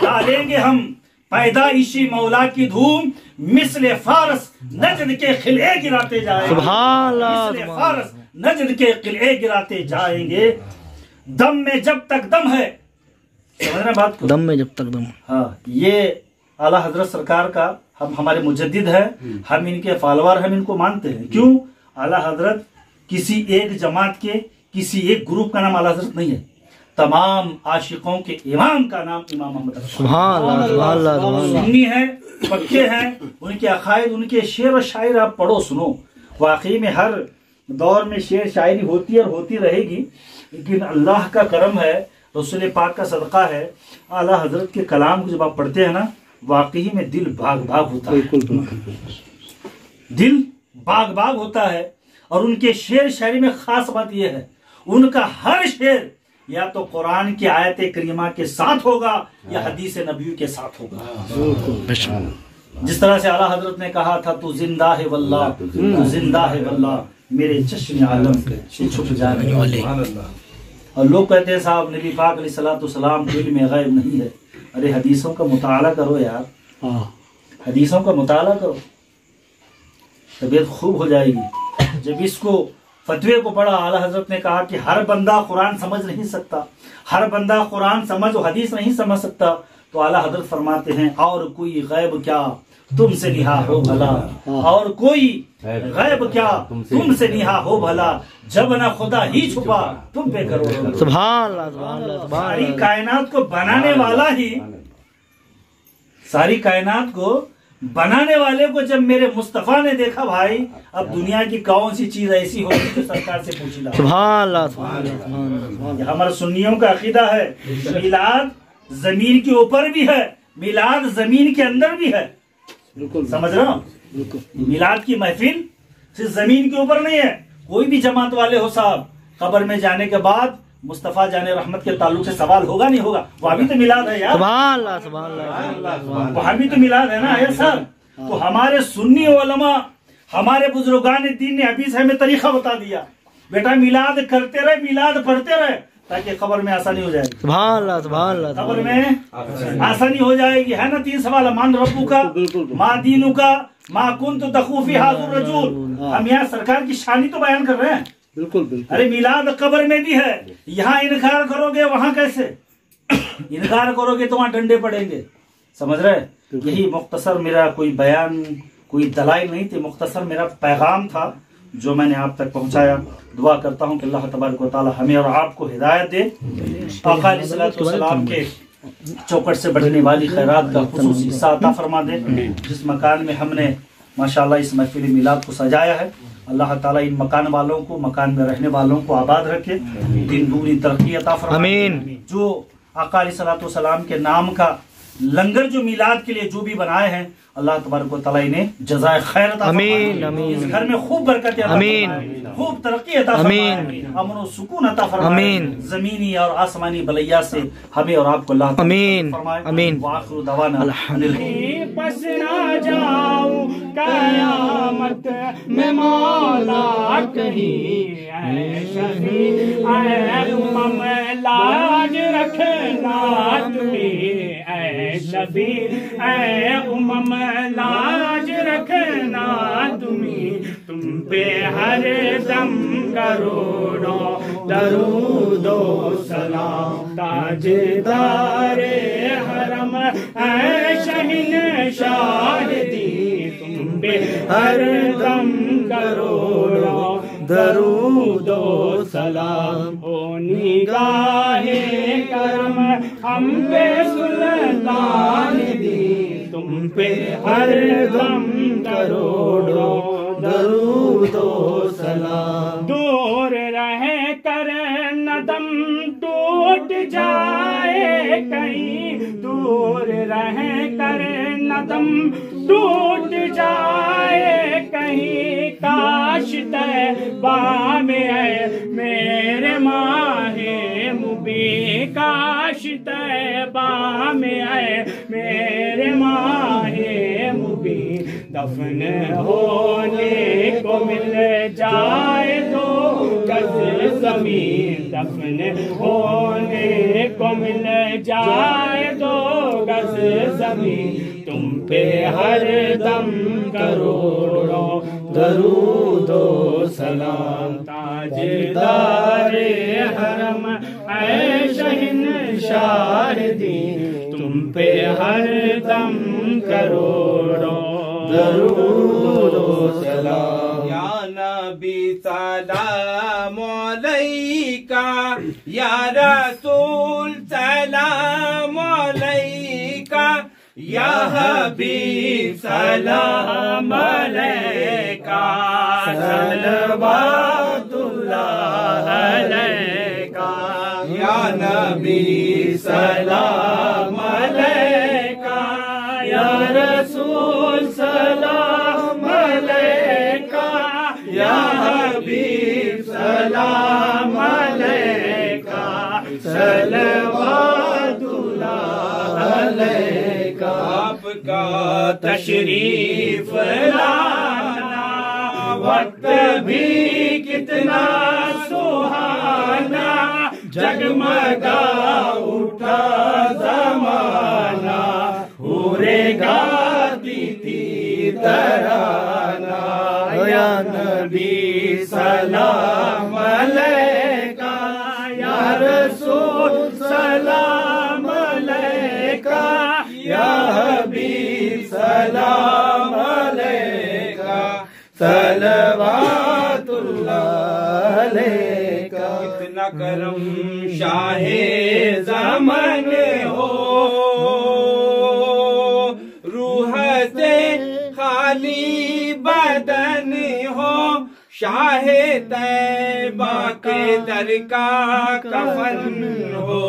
डालेंगे हम पैदाइशी मौला की धूम, मिसले फारस नजद के खिले गिराते जाएंगे। सुभान अल्लाह, मिसले फारस नजद के खिले गिराते जाएंगे। दम में जब तक दम है, समझना बात को, दम में जब तक दम। हाँ, ये आला हजरत सरकार का हम हमारे मुजद्दिद है, हम इनके फॉलोअर, हम इनको मानते हैं। क्यों? आला हजरत किसी एक जमात के, किसी एक ग्रुप का नाम आला हजरत नहीं है। तमाम आशिकों के इमाम का नाम इमाम मोहम्मद सुभान अल्लाह, सुभान अल्लाह, सुभान अल्लाह। सुन्नी है, पक्के हैं, उनके अकायद, उनके शेर और शायर आप पढ़ो सुनो। वाकई में हर दौर में शेर शायरी होती है और होती रहेगी, लेकिन अल्लाह का करम है, रसूल पाक का सदका है, आला हजरत के कलाम को जब आप पढ़ते हैं ना, वाकई में दिल बाग बाग होता है, दिल बाग बाग होता है। और उनके शेर शायरी में खास बात यह है, उनका हर शेर या तो कुरान की आयत करीमा के साथ होगा या हदीस नबी के साथ होगा। जिस तरह से आला हजरत ने कहा था, तू जिंदा है वल्लाह, तू जिंदा है वल्लाह, मेरे चश्मे आलम से छुप जाने वाले। और लोग कहते हैं साहब नबी पाक अलैहिस्सलाम दिल में गैब नहीं है। अरे हदीसों का मुताला करो यार, हदीसों का मुताला करो, तबीयत खूब हो जाएगी। जब इसको फतवे को पढ़ा, आला हजरत ने कहा कि हर बंदा कुरान समझ नहीं सकता, हर बंदा कुरान समझ और हदीस नहीं समझ सकता। तो आला हजरत फरमाते हैं, और कोई गैब क्या तुमसे निहा हो भला, और कोई गैब क्या तुमसे निहा हो भला, जब ना खुदा ही छुपा तुम पे करो। सुभान अल्लाह, सुभान अल्लाह, सुभान सारी अल्लाह। कायनात को बनाने वाला ही, सारी कायनात को बनाने वाले को जब मेरे मुस्तफा ने देखा, भाई अब दुनिया की कौन सी चीज ऐसी होगी जो सरकार से पूछी ला। सुभान अल्लाह, सुभान अल्लाह, सुभान अल्लाह। हमारे सुन्नियों का अकीदा है, मिलाद जमीन के ऊपर भी है, मिलाद जमीन के अंदर भी है। समझ रहे हो? मिलाद की महफिल सिर्फ जमीन के ऊपर नहीं है। कोई भी जमात वाले हो साहब, कब्र में जाने के बाद मुस्तफा जाने रहमत के ताल्लुक से सवाल होगा नहीं होगा? वहाँ भी तो मिलाद है यार, सुभान अल्लाह, सुभान अल्लाह। वहाँ भी तो मिलाद है ना है सर। तो हमारे सुन्नी उलमा, हमारे बुजुर्गान दीन ने अभी से हमें तरीका बता दिया, बेटा मिलाद करते रहे, मिलाद पढ़ते रहे, ताकि कब्र में आसानी हो जाएगी। सुभान अल्लाह, सुभान अल्लाह। कब्र में आसानी हो जाएगी। है ना 3 सवाल, मान रब्बू का, माँ दीनू का, माँ कुंत तखूफी हाजुर रजूल। हम यहाँ सरकार की शानी तो बयान कर रहे हैं। बिल्कुल बिल्कुल। अरे मिलाद कब्र में भी है, यहाँ इनकार करोगे वहाँ कैसे? इनकार करोगे तो वहाँ डंडे पड़ेंगे। समझ रहे? यही मुख्तसर मेरा कोई बयान, कोई दलाइल नहीं थे, मुख्तसर मेरा पैगाम था जो मैंने आप तक पहुंचाया। दुआ करता हूं कि अल्लाह तबारक व तआला हमें और आपको हिदायत दे, आका अलैहिस्सलाम के चौकट से बढ़ने वाली खैरात का खुसूसी हिस्सा अता फरमा दे। जिस मकान में हमने माशाअल्लाह इस महफिल मिलाद को सजाया है, अल्लाह ताला इन मकान वालों को, मकान में रहने वालों को आबाद रखे, दिन दूनी तरक्की अता फरमा। आमीन। जो आका अलैहिस्सलाम के नाम का लंगर जो मिलाद के लिए जो भी बनाए हैं, अल्लाह तबारक व तआला इन्हें जज़ाए खैर अता आमीन, आमीन। इस घर में खूब बरकत अता आमीन, फरमाए, खूब तरक्की अता आमीन, फरमाए, अमन और सुकून अता फरमाए, आमीन। जमीनी और आसमानी बलैया से हमें और आपको अल्लाह आमीन, फरमाए। आमीन। व आखिरु दवाना अल्हम्दुलिल्लाह। बस ना जाऊं कयामत में मौला कहीं, ऐ शफी ऐ उम्म लाज रखना तुम्हें, ऐ शफी ऐ उम्म लाज रखना तुम्हें, तुम पे हर दम करोड़ों दरूदो सलाम, ताजदारे हरम ऐ शहीन शाहिदी, तुम पे हर दम करोड़ों दरूदो सलाम हो निगाहे करम हम पे सुल्तान दी तुम पे हर दम करोड़ों दरूदो सलाम। दूर रहे कर नदम टूट जाए कहीं दूर रहे कर नदम टूट जाए कहीं काश तैबा में है मेरे माहे मुबी काश तैबा में है मेरे माहे मुबी दफन होने को मिल जाए तो गज जमीन दफन होने को मिल जाए तो गज जमीन तुम पे हर दम करोड़ों दरूदो सलाम। ताजदारे हरम ऐ शहंशाह दीन तुम पे हर दम करोड़ों दरूदो सलाम। या नबी सलाम अलैका या रसूल सलाम अलैका या हबीब सलाम अलैका सलवातुल्लाह अलैका या नबी सलाम अलैका या रसूल सलाम अलैका या हबीब सलाम अलैका सलवातुल्लाह अलैका। आपका तशरीफ लाना वक्त भी कितना सुहाना जगमगा उठा जमाना पूरे गाती थी तराना या नबी सलाम अलैका या रसूल सलाम अलैका या हबीब सलाम अलैका सलवातुल्लाह अलैका। कितना करम शाहे ज़मान हो रूह से खाली बदन हो शाहे तैबा के दर का कफन हो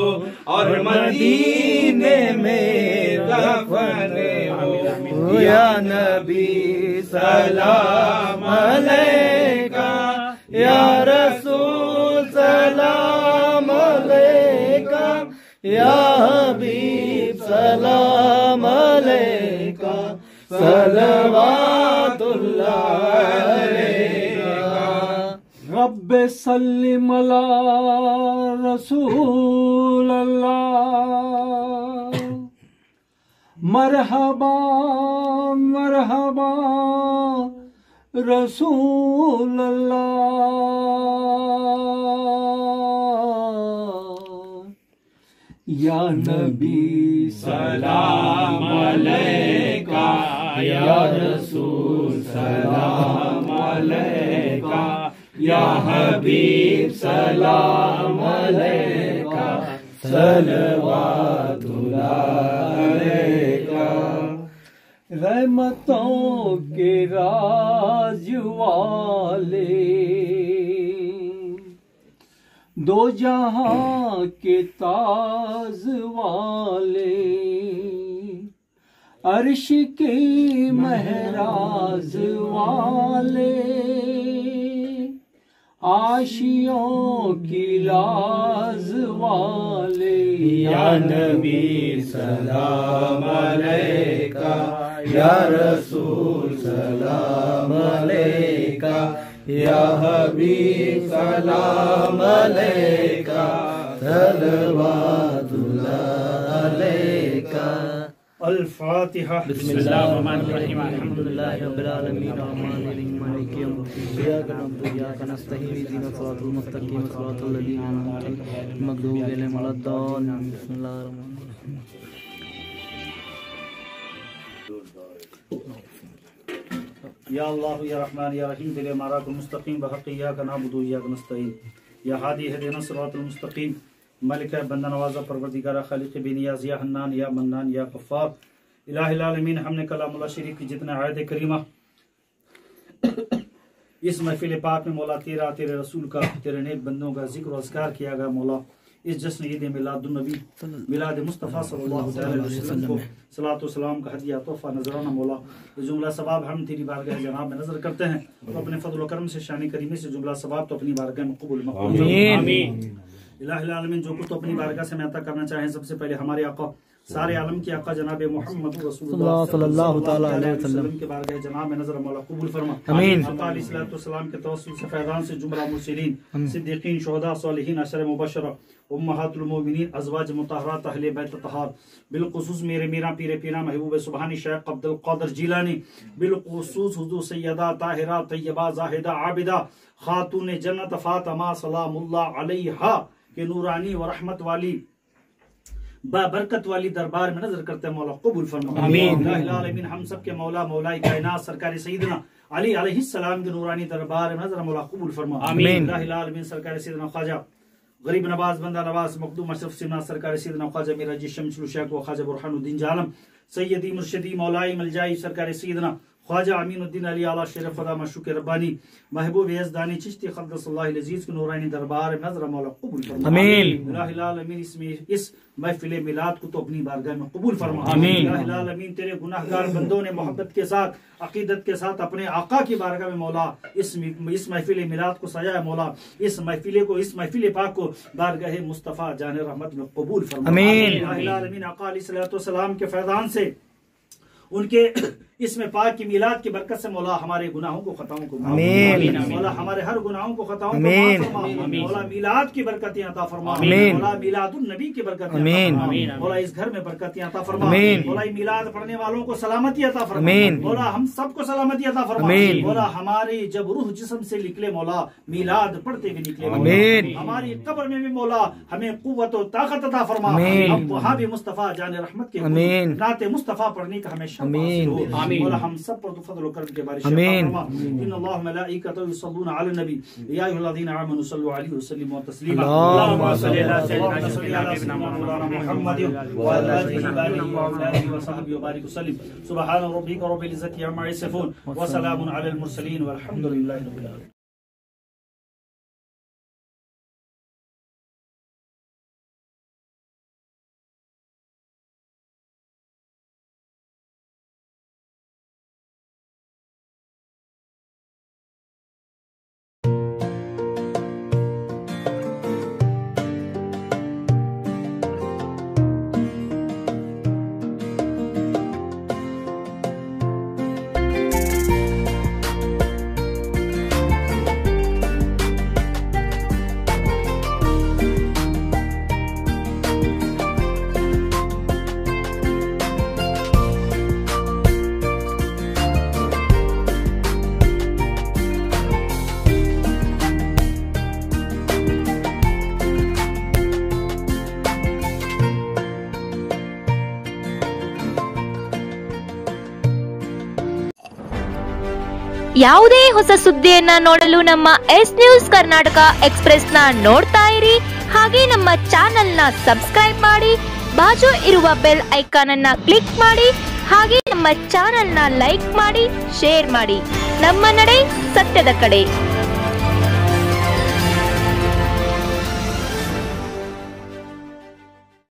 और मदीने में दफन हो या नबी सलाम अलैका या रसूल सलाम अलैका या हबीब सलाम अलैका सलवातुल्लाह अलैका। रब्बे सल्लिम अला रसूल अल्लाह मरहबा मरहबा रसूल अल्लाह या नबी सलाम अलैका या रसूल सलाम अलैका या हबीब सलाम अलैका सलवातुल्लाह अलैका। रहमतों के राज वाले दो जहां के ताज वाले अर्श के महराज वाले आशियों की लाज वाले या नबी सलाम अलैका या रसूल सलाम अलैका या हबीब सलाम अलैका सलवातुल्लाह अलैका। अल-फातिहा। बिस्मिल्लाहिर्रहमानिर्रहीम अल्हम्दुलिल्लाहि रब्बिल आलमीन अर्रहमानिर रहीम मालिकि यौमिद्दीन इय्याका नअबुदु व इय्याका नस्तईन इहदिनस सिरातल मुस्तकीम सिरातल लज़ीना अनअमता अलैहिम मग़दूबि अलैहिम वलद्दाल्लीन। बिस्मिल्लाहिर रहमानिर रहीम। या अल्लाह या रहमान या रहीम दिल हमारा को मुस्तकीम बहक़ इय्याक नअबुदु व इय्याक नस्तईन या हादी हदीना सिरातल मुस्तकीम मलिक बंदा नवाज़ा परवरदिगार खालिक बेनियाज़ या हन्नान या मन्नान या गफ्फार इलाहिल आलमीन। हमने कलामुल्लाह शरीफ की जितने आयत करीमा इस महफिल पाक में मौला तेरे रसूल का तेरे नेक बंदों का जिक्र अज़कार किया गया। मौला इस जश्न ईद मिलादुन नबी मिलाद मुस्तफ़ा सल्लल्लाहु अलैहि वसल्लम को सलातो सलाम का हदिया तोहफा नजराना मौला जुमला सवाब हम तेरी बारगाह जनाब में नजर करते हैं तो अपने फजल व करम से शान करीमी से जुमला सवाब तो अपनी बारगाह में कबूल आमीन। इलाही आलमीन जो कुछ तो अपनी बारगाह से अता करना चाहें सबसे पहले हमारे आका सारे आलम के आका जनाब मोहम्मद रसूलुल्लाह सल्लल्लाहु अलैहि वसल्लम के बारगाह जनाब में नजर मौला कबूल फरमा आमीन। आका अलैहिस्सलाम के तवस्सुल से फैजान से जुमला मुरसलीन सिद्दीकीन शुहदा सालिहीन अशर मुबशरा उम्महातुल मोमिनीन अज़वाज मुतहहरात अहले बैत तहार बिलखुसूस मेरे मीरा पीरे पीरा महबूब सुबहानी शेख अब्दुल कादिर जिलानी बिलखुसूस हुजूर सैयदा ताहिरा तैयबा जाहिदा आबिदा खातून जन्नत फातिमा सलामुल्लाह अलैहा के नूरानी व रहमत वाली बरकत वाली दरबार में नजर करते हैं मौला कबूल फरमा आमीन। हम सब के मौला मौलाई कायनात सरकार सईदना अली अलैहिस्सलाम के नूरानी दरबार में नजर मौला कबूल फरमा आमीन। सरकार सईदना ख्वाजा गरीब नवाज बंदा नवाज मखदूम अशरफ सिन्हा सरकार सईदना ख्वाजा मिराजी शमसुल शेख व ख्वाजा बुरहानुद्दीन जालम सैयदी मुर्शिदी मौलाई मलजाई सरकार सईदना ख्वाजा अमीनुद्दीन अली आला शेरफ खुदा मशूक रब्बानी महबूब यज़दानी चिश्ती क़द्दसल्लाहुल अज़ीज़ के नूरानी दरबार में नज़र मौला कबूल फरमा आमीन। इलाही आलमीन इस महफिल मिलाद को तो अपनी बारगाह में कबूल फरमा आमीन। इलाही आलमीन तेरे गुनाहगार बंदों ने मोहब्बत के साथ अकीदत के साथ अपने आका की बारगाह में मौला इस महफिल मिलाद को सजाया मौला इस महफिल पाक को बारगाह मुस्तफ़ा जान रहमत में कबूल फरमा आमीन। इलाही आलमीन आका अलैहिस्सलाम के फैज़ान से उनके इसमें पाक की मिलाद की बरकत से मौला हमारे गुनाहों को खताओं को आमीन। मौला हमारे हर गुनाहों को खताओं को माफ फरमा मौला मिलाद की बरकतें अता फरमा मौला मिलादुन नबी की बरकतें अता मौला इस घर में बरकतें अता फरमा मौला मिलाद पढ़ने वालों को सलामती अता फरमा मौला हम सबको सलामती अता फरमा मौला हमारी जब रूह जिस्म से निकले मौला मिलाद पढ़ते हुए निकले हमारी कब्र में भी मौला हमें कुव्वत और ताकत अता फरमा हम वहाँ भी मुस्तफा जान रहमत के नाते मुस्तफा पढ़ने का हमें मौला हम सब पर फज़ल करम के बारिश फरमा। इन्नल्लाह व मलाइकतहु युसल्लूना अलन नबी या अय्युहल्लज़ीना आमनू सल्लु अलैहि व सल्लिमू तस्लीमा अल्लाहुम्मा सल्लि अला सय्यिदिना मौलाना मुहम्मद व अला आलिहि व सहबिहि व बारिक वसल्लिम सुब्हान रब्बिका रब्बिल इज्जति अम्मा यसिफून व सलामुन अलल मुरसलीन वल्हम्दुलिल्लाहि रब्बिल आलमीन। ಯಾವುದೇ ಹೊಸ ಸುದ್ದಿಯನ್ನ ನೋಡಲು ನಮ್ಮ ಎಸ್ ನ್ಯೂಸ್ ಕರ್ನಾಟಕ ಎಕ್ಸ್‌ಪ್ರೆಸ್ ನ ನೋಡ್ತಾ ಇರಿ ಹಾಗೆ ನಮ್ಮ ಚಾನೆಲ್ ನ ಸಬ್ಸ್ಕ್ರೈಬ್ ಮಾಡಿ ಬಾಜು ಇರುವ ಬೆಲ್ ಐಕಾನ್ ಅನ್ನ ಕ್ಲಿಕ್ ಮಾಡಿ ಹಾಗೆ ನಮ್ಮ ಚಾನೆಲ್ ನ ಲೈಕ್ ಮಾಡಿ ಶೇರ್ ಮಾಡಿ ನಮ್ಮ ನಡೆ ಸತ್ಯದ ಕಡೆ।